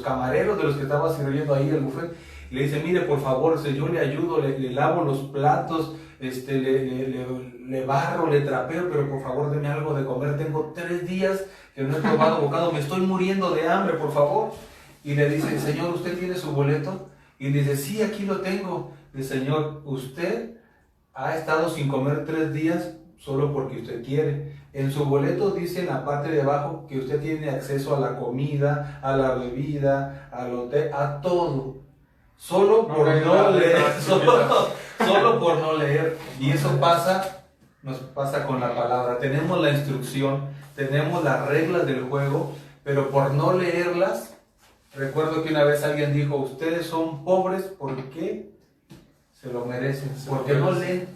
Speaker 1: camareros, de los que estaba sirviendo ahí el buffet. Le dice, mire, por favor, yo le ayudo, le lavo los platos, le barro, le trapeo, pero por favor deme algo de comer. Tengo 3 días que no he probado bocado, me estoy muriendo de hambre, por favor. Y le dice, señor, ¿usted tiene su boleto? Y le dice, sí, aquí lo tengo. Dice, señor, usted ha estado sin comer 3 días solo porque usted quiere. En su boleto dice en la parte de abajo que usted tiene acceso a la comida, a la bebida, al hotel, a todo. Solo por no leer, solo por no leer. Y eso nos pasa con la palabra. Tenemos la instrucción, tenemos las reglas del juego, pero por no leerlas, recuerdo que una vez alguien dijo, ustedes son pobres porque se lo merecen, porque no leen,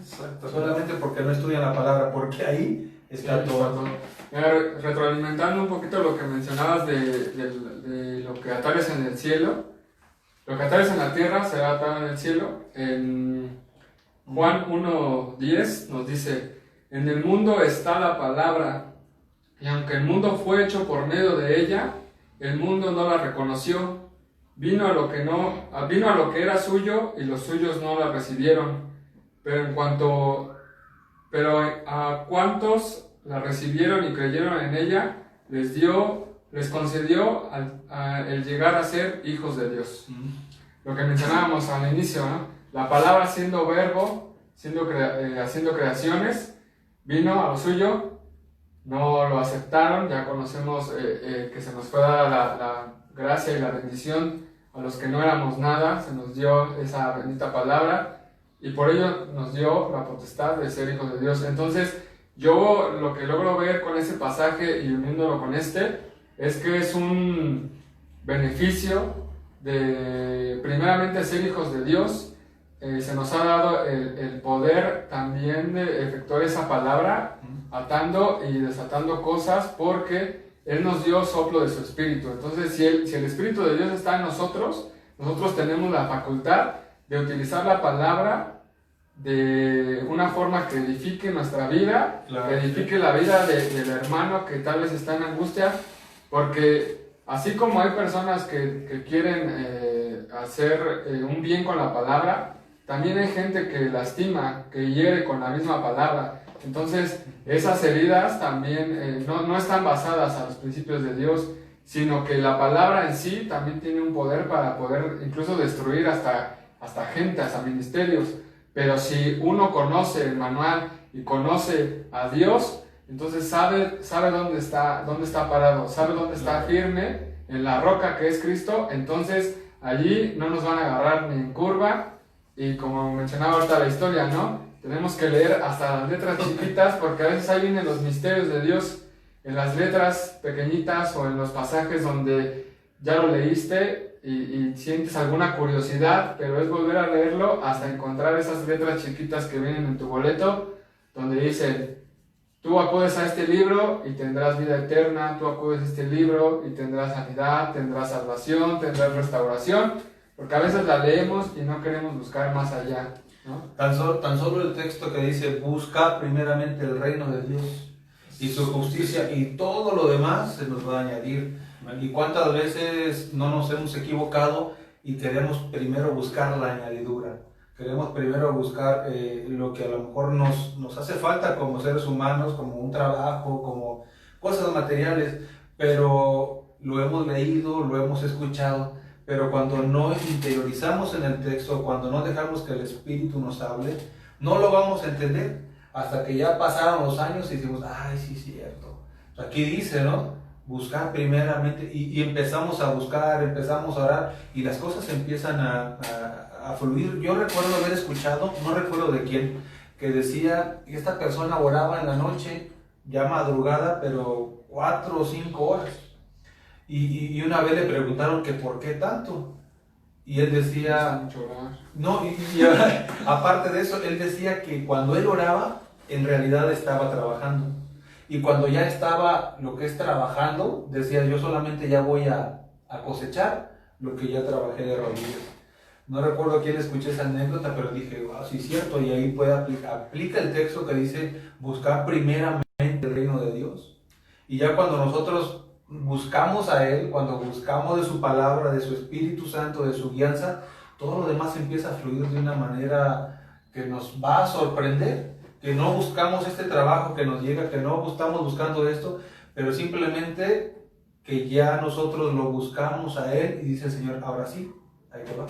Speaker 1: solamente porque no estudian la palabra, porque ahí está todo.
Speaker 2: Retroalimentando un poquito lo que mencionabas de lo que atares en el cielo, lo que atares en la tierra será atado en el cielo. En Juan 1:10 nos dice, en el mundo está la palabra, y aunque el mundo fue hecho por medio de ella, el mundo no la reconoció. Vino a lo que era suyo, y los suyos no la recibieron. Pero a cuantos la recibieron y creyeron en ella, les concedió el llegar a ser hijos de Dios. Lo que mencionábamos al inicio, ¿no? La palabra siendo verbo, haciendo creaciones, vino a lo suyo, no lo aceptaron. Ya conocemos que se nos fue dada la gracia y la bendición a los que no éramos nada, se nos dio esa bendita palabra y por ello nos dio la potestad de ser hijos de Dios. Entonces yo lo que logro ver con ese pasaje y uniéndolo con es que es un beneficio de primeramente ser hijos de Dios. Se nos ha dado el poder también de efectuar esa palabra, atando y desatando cosas, porque Él nos dio soplo de su Espíritu. Entonces, si el Espíritu de Dios está en nosotros tenemos la facultad de utilizar la palabra de una forma que edifique nuestra vida, claro, que edifique la vida del hermano que tal vez está en angustia, porque así como hay personas que quieren hacer un bien con la palabra, también hay gente que lastima, que hiere con la misma palabra. Entonces, esas heridas también no están basadas a los principios de Dios, sino que la palabra en sí también tiene un poder para poder incluso destruir hasta gente, hasta ministerios. Pero si uno conoce el manual y conoce a Dios, entonces sabe dónde está parado, sabe dónde está firme, en la roca que es Cristo. Entonces allí no nos van a agarrar ni en curva. Y como mencionaba ahorita la historia, ¿no? Tenemos que leer hasta las letras chiquitas, porque a veces ahí vienen los misterios de Dios. en las letras pequeñitas o en los pasajes donde ya lo leíste y sientes alguna curiosidad, pero es volver a leerlo hasta encontrar esas letras chiquitas que vienen en tu boleto, donde dicen: tú acudes a este libro y tendrás vida eterna, tú acudes a este libro y tendrás sanidad, tendrás salvación, tendrás restauración, porque a veces la leemos y no queremos buscar más allá, ¿no?
Speaker 1: Tan solo el texto que dice: busca primeramente el reino de Dios y su justicia, y todo lo demás se nos va a añadir. Y cuántas veces no nos hemos equivocado y queremos primero buscar la añadidura. Queremos primero buscar lo que a lo mejor nos hace falta como seres humanos, como un trabajo, como cosas materiales, pero lo hemos leído, lo hemos escuchado, pero cuando no interiorizamos en el texto, cuando no dejamos que el Espíritu nos hable, no lo vamos a entender hasta que ya pasaron los años y decimos: ay, sí, es cierto. Aquí dice, ¿no? Buscar primeramente, y empezamos a buscar, empezamos a orar, y las cosas empiezan a fluir. Yo recuerdo haber escuchado, no recuerdo de quién, que decía que esta persona oraba en la noche, ya madrugada, pero 4 o 5 horas. Y una vez le preguntaron que por qué tanto. Y él decía, no, aparte de eso, él decía que cuando él oraba, en realidad estaba trabajando. Y cuando ya estaba lo que es trabajando, decía: yo solamente ya voy a cosechar lo que ya trabajé de rodillas. No recuerdo a quién escuché esa anécdota, pero dije: wow, sí es cierto. Y ahí aplica el texto que dice: buscar primeramente el reino de Dios. Y ya cuando nosotros buscamos a Él, cuando buscamos de su palabra, de su Espíritu Santo, de su guianza, todo lo demás empieza a fluir de una manera que nos va a sorprender. Que no buscamos este trabajo que nos llega, que no estamos buscando esto, pero simplemente que ya nosotros lo buscamos a Él, y dice el Señor: ahora sí, ahí te va.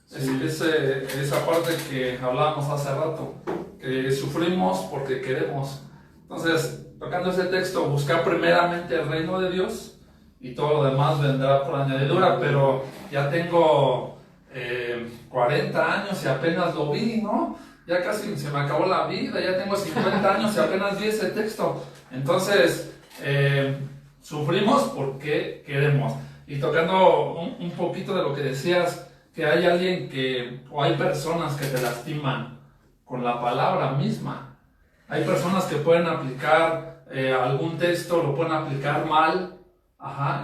Speaker 3: Sí. Esa parte que hablábamos hace rato, que sufrimos porque queremos. Entonces, tocando ese texto, buscar primeramente el reino de Dios y todo lo demás vendrá por añadidura, pero ya tengo 40 años y apenas lo vi, ¿no? Ya casi se me acabó la vida, ya tengo 50 años y apenas vi ese texto. Entonces, sufrimos porque queremos. Y tocando un poquito de lo que decías, que hay alguien o hay personas que te lastiman con la palabra misma. Hay personas que pueden aplicar algún texto, lo pueden aplicar mal,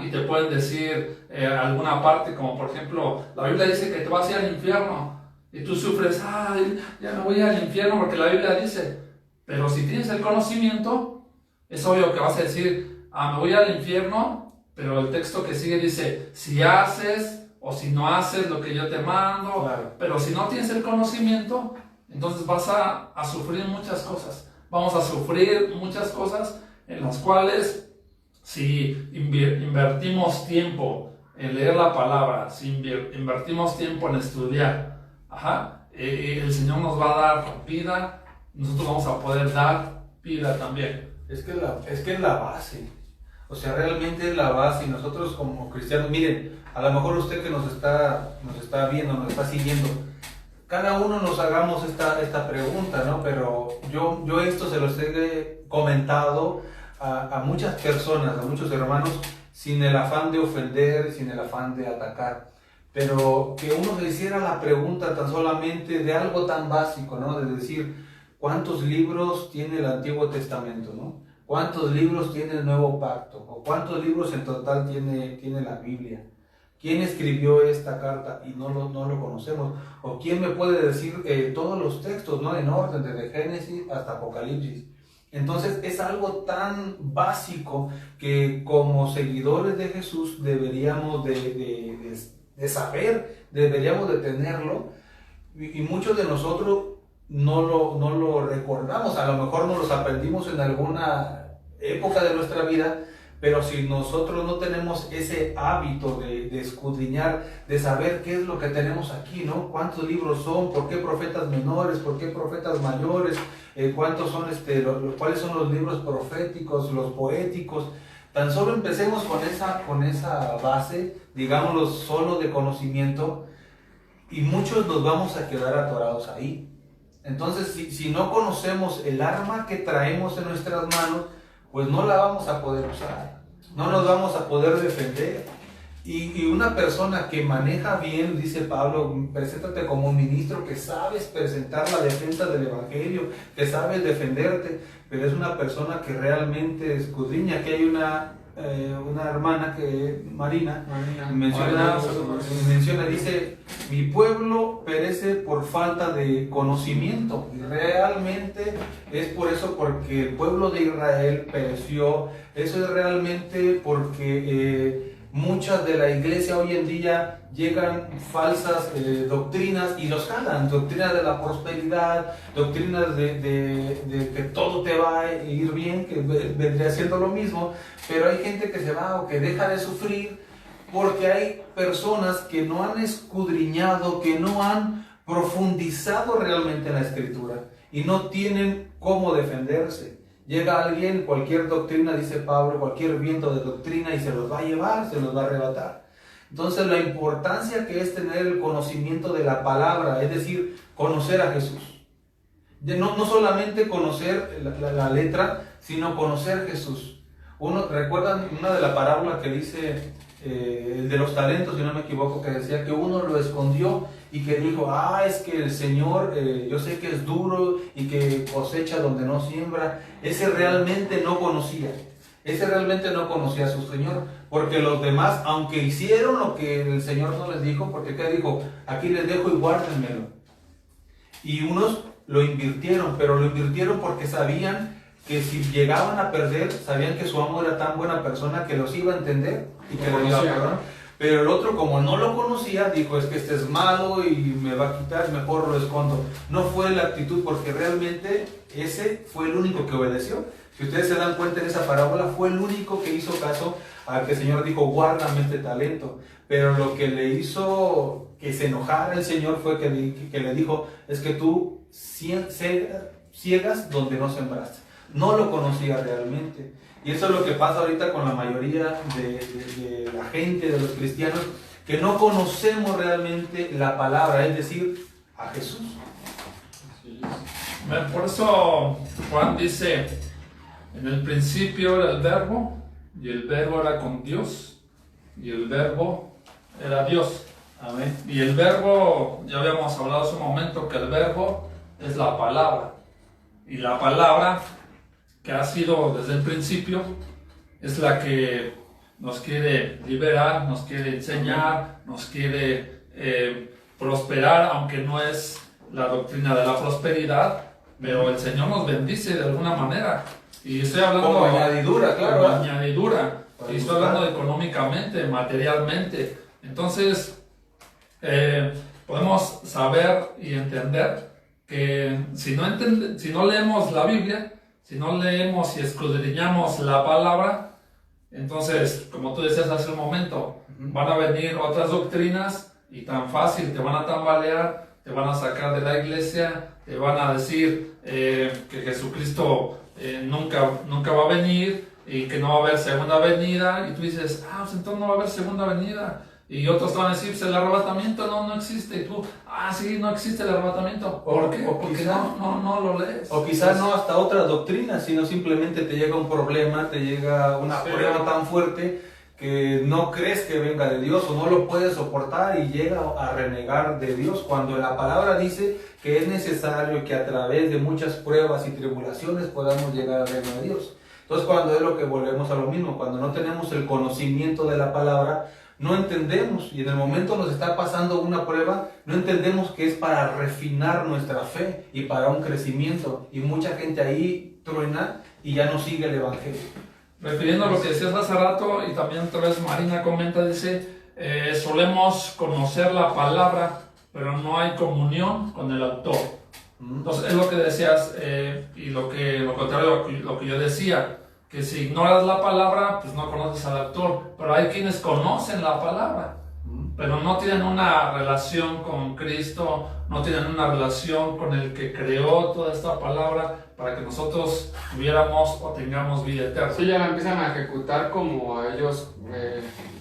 Speaker 3: y te pueden decir alguna parte, como por ejemplo, la Biblia dice que te vas a ir al infierno. Y tú sufres: ay, ya me voy al infierno porque la Biblia dice. Pero si tienes el conocimiento, es obvio que vas a decir: me voy al infierno, pero el texto que sigue dice: si haces o si no haces lo que yo te mando. Claro. Pero si no tienes el conocimiento, entonces vas a sufrir muchas cosas. Vamos a sufrir muchas cosas en las cuales, si invertimos tiempo en leer la palabra, si invertimos tiempo en estudiar, el Señor nos va a dar vida, nosotros vamos a poder dar vida también.
Speaker 1: Es que es la base, o sea, realmente es la base. Y nosotros como cristianos, miren, a lo mejor usted que nos está viendo, nos está siguiendo, cada uno nos hagamos esta pregunta, ¿no? Pero yo esto se los he comentado a muchas personas, a muchos hermanos, sin el afán de ofender, sin el afán de atacar. Pero que uno se hiciera la pregunta tan solamente de algo tan básico, ¿no? De decir: ¿cuántos libros tiene el Antiguo Testamento, ¿no? ¿Cuántos libros tiene el Nuevo Pacto? ¿O cuántos libros en total tiene la Biblia? ¿Quién escribió esta carta? Y no lo conocemos. ¿O quién me puede decir todos los textos, ¿no? En orden, desde Génesis hasta Apocalipsis? Entonces es algo tan básico que como seguidores de Jesús deberíamos de saber, deberíamos de tenerlo, y muchos de nosotros no lo recordamos. A lo mejor no los aprendimos en alguna época de nuestra vida, pero si nosotros no tenemos ese hábito de escudriñar, de saber qué es lo que tenemos aquí, ¿no? ¿Cuántos libros son? ¿Por qué profetas menores? ¿Por qué profetas mayores? ¿Cuántos son cuáles son los libros proféticos, los poéticos? Tan solo empecemos con esa base, digámoslo, solo de conocimiento, y muchos nos vamos a quedar atorados ahí. Entonces, si no conocemos el arma que traemos en nuestras manos, pues no la vamos a poder usar, no nos vamos a poder defender. Y una persona que maneja bien, dice Pablo, preséntate como un ministro que sabes presentar la defensa del Evangelio, que sabes defenderte, pero es una persona que realmente escudriña. Aquí hay una hermana que Marina menciona, dice, mi pueblo perece por falta de conocimiento, y realmente es por eso, porque el pueblo de Israel pereció. Eso es realmente porque muchas de la iglesia hoy en día llegan falsas doctrinas y los jalan, doctrinas de la prosperidad, doctrinas de que todo te va a ir bien, que vendría siendo lo mismo, pero hay gente que se va o que deja de sufrir porque hay personas que no han escudriñado, que no han profundizado realmente en la Escritura y no tienen cómo defenderse. Llega alguien, cualquier doctrina, dice Pablo, cualquier viento de doctrina y se los va a llevar, se los va a arrebatar. Entonces la importancia que es tener el conocimiento de la palabra, es decir, conocer a Jesús. No solamente conocer la letra, sino conocer a Jesús. ¿Recuerdan una de las parábolas que dice el de los talentos, si no me equivoco, que decía que uno lo escondió y que dijo, es que el Señor, yo sé que es duro y que cosecha donde no siembra? Ese realmente no conocía a su Señor, porque los demás, aunque hicieron lo que el Señor no les dijo, porque ¿qué dijo? Aquí les dejo y guárdenmelo. Y unos lo invirtieron, pero lo invirtieron porque sabían que si llegaban a perder, sabían que su amo era tan buena persona que los iba a entender y que los iba a perdonar. Pero el otro, como no lo conocía, dijo, es que este es malo y me va a quitar, mejor lo escondo. No fue la actitud, porque realmente ese fue el único que obedeció. Si ustedes se dan cuenta en esa parábola, fue el único que hizo caso al que el Señor dijo, guárdame este talento. Pero lo que le hizo que se enojara el Señor fue que le dijo, es que tú ciegas donde no sembraste. No lo conocía realmente. Y eso es lo que pasa ahorita con la mayoría de la gente, de los cristianos, que no conocemos realmente la palabra, es decir, a Jesús.
Speaker 3: Por eso Juan dice, en el principio era el verbo, y el verbo era con Dios, y el verbo era Dios.
Speaker 1: Amén.
Speaker 3: Y el verbo, ya habíamos hablado hace un momento, que el verbo es la palabra. Y la palabra, que ha sido desde el principio, es la que nos quiere liberar, nos quiere enseñar, nos quiere prosperar, aunque no es la doctrina de la prosperidad, pero el Señor nos bendice de alguna manera. Y estoy hablando
Speaker 1: como añadidura, claro.
Speaker 3: Como añadidura. Y estoy hablando económicamente, materialmente. Entonces, podemos saber y entender que si no leemos la Biblia, si no leemos y escudriñamos la palabra, entonces, como tú decías hace un momento, van a venir otras doctrinas y tan fácil te van a tambalear, te van a sacar de la iglesia, te van a decir que Jesucristo nunca va a venir y que no va a haber segunda venida, y tú dices, pues entonces no va a haber segunda venida. Y otros van a decir, el arrebatamiento no existe. Y tú, sí, no existe el arrebatamiento. ¿Por qué? Porque no lo lees.
Speaker 1: O quizás no hasta otra doctrina, sino simplemente te llega un problema, te llega una prueba tan fuerte que no crees que venga de Dios o no lo puedes soportar y llega a renegar de Dios, cuando la palabra dice que es necesario que a través de muchas pruebas y tribulaciones podamos llegar al reino de Dios. Entonces, cuando es lo que volvemos a lo mismo, cuando no tenemos el conocimiento de la palabra, no entendemos, y en el momento nos está pasando una prueba, no entendemos que es para refinar nuestra fe y para un crecimiento, y mucha gente ahí truena y ya no sigue el Evangelio.
Speaker 3: Refiriendo a lo que decías hace rato, y también otra vez Marina comenta, dice, solemos conocer la palabra, pero no hay comunión con el autor. Entonces es lo que decías, y lo contrario a lo que yo decía, que si ignoras la palabra, pues no conoces al autor. Pero hay quienes conocen la palabra, pero no tienen una relación con Cristo, no tienen una relación con el que creó toda esta palabra para que nosotros tuviéramos o tengamos vida eterna.
Speaker 2: Sí, ya la empiezan a ejecutar como a ellos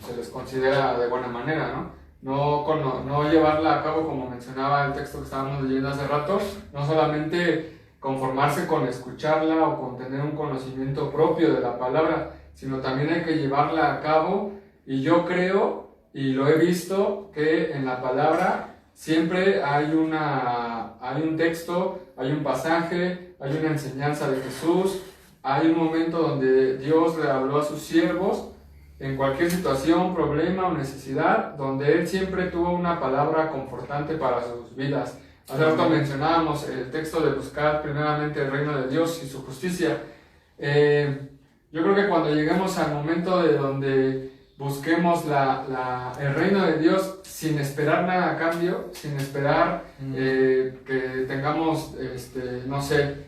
Speaker 2: se les considera de buena manera, ¿no? No llevarla a cabo como mencionaba el texto que estábamos leyendo hace rato, no solamente conformarse con escucharla o con tener un conocimiento propio de la palabra, sino también hay que llevarla a cabo. Y yo creo, y lo he visto, que en la palabra siempre hay un texto, hay un pasaje, hay una enseñanza de Jesús, hay un momento donde Dios le habló a sus siervos en cualquier situación, problema o necesidad, donde Él siempre tuvo una palabra confortante para sus vidas. Hace rato mencionábamos el texto de buscar primeramente el reino de Dios y su justicia. Yo creo que cuando lleguemos al momento de donde busquemos el reino de Dios sin esperar nada a cambio, sin esperar que tengamos, no sé,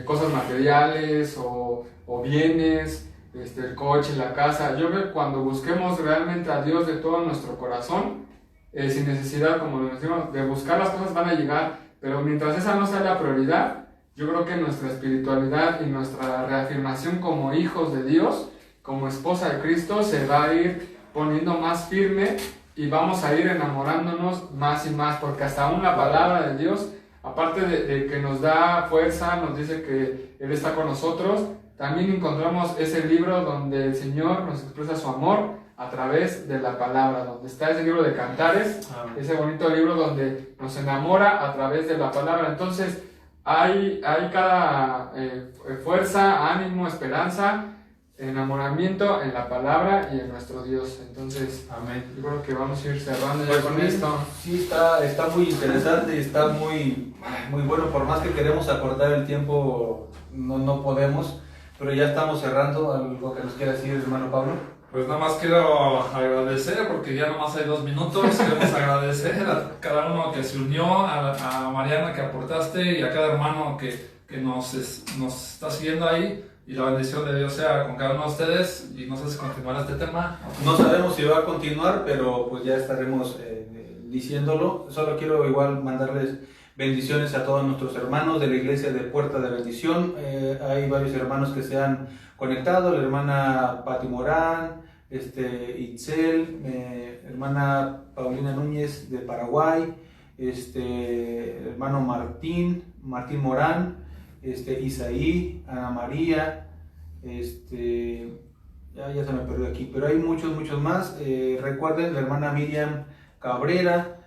Speaker 2: cosas materiales o bienes, el coche, la casa. Yo creo que cuando busquemos realmente a Dios de todo nuestro corazón, sin necesidad, como lo decimos, de buscar las cosas van a llegar, pero mientras esa no sea la prioridad, yo creo que nuestra espiritualidad y nuestra reafirmación como hijos de Dios, como esposa de Cristo, se va a ir poniendo más firme y vamos a ir enamorándonos más y más, porque hasta aún la palabra de Dios, aparte de que nos da fuerza, nos dice que Él está con nosotros, también encontramos ese libro donde el Señor nos expresa su amor a través de la palabra, donde está ese libro de Cantares, ese bonito libro donde nos enamora a través de la palabra. Entonces hay cada fuerza, ánimo, esperanza, enamoramiento en la palabra y en nuestro Dios. Entonces,
Speaker 1: amén.
Speaker 2: Yo creo que vamos a ir cerrando
Speaker 1: Pues
Speaker 2: ya con esto.
Speaker 1: Sí, está muy interesante y está muy bueno. Por más que queremos acortar el tiempo, no podemos, pero ya estamos cerrando. ¿Algo que nos quiera decir, hermano Pablo?
Speaker 3: Pues nada más quiero agradecer, porque ya nomás hay 2 minutos. Queremos agradecer a cada uno que se unió, a Mariana que aportaste y a cada hermano que nos está siguiendo ahí. Y la bendición de Dios sea con cada uno de ustedes. Y no sé si continuará este tema.
Speaker 1: No sabemos si va a continuar, pero pues ya estaremos diciéndolo. Solo quiero igual mandarles bendiciones a todos nuestros hermanos de la iglesia de Puerta de Bendición. Hay varios hermanos que se han conectado, la hermana Pati Morán, Itzel, hermana Paulina Núñez de Paraguay, hermano Martín Morán, Isaí, Ana María, ya se me perdió aquí, pero hay muchos más. Recuerden, la hermana Miriam Cabrera,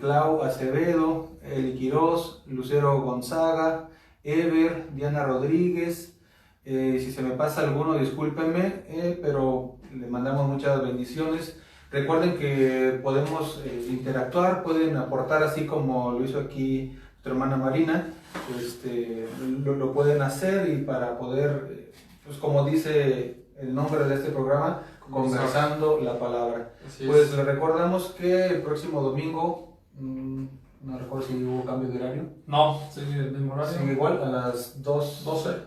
Speaker 1: Clau Acevedo, Eli Quirós, Lucero Gonzaga, Ever, Diana Rodríguez. Si se me pasa alguno, discúlpenme, pero le mandamos muchas bendiciones. Recuerden que podemos interactuar, pueden aportar así como lo hizo aquí nuestra hermana Marina. Lo pueden hacer y para poder, pues como dice el nombre de este programa, conversando la palabra. Pues les recordamos que el próximo domingo, no recuerdo si hubo cambio de horario.
Speaker 3: No, sigue el mismo horario.
Speaker 1: Sigue igual, a las 12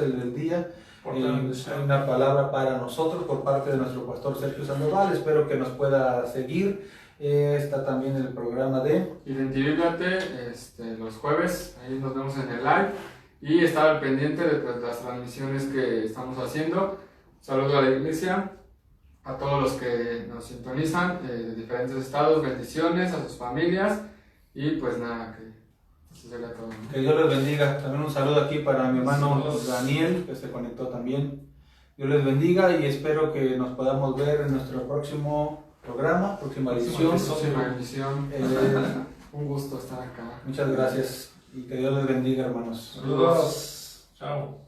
Speaker 1: del día. Hay una palabra para nosotros por parte de nuestro pastor Sergio Sandoval. Espero que nos pueda seguir. Está también el programa de
Speaker 2: Identifícate los jueves, ahí nos vemos en el live y estar al pendiente de las transmisiones que estamos haciendo. Saludo a la iglesia, a todos los que nos sintonizan de diferentes estados, bendiciones a sus familias y pues nada, que eso sería todo.
Speaker 1: Que Dios les bendiga. También un saludo aquí para mi hermano Daniel, que se conectó también. Dios les bendiga y espero que nos podamos ver en nuestro próximo programa, próxima edición.
Speaker 2: Un gusto estar acá.
Speaker 1: Muchas gracias y que Dios les bendiga, hermanos.
Speaker 3: Saludos. Chao.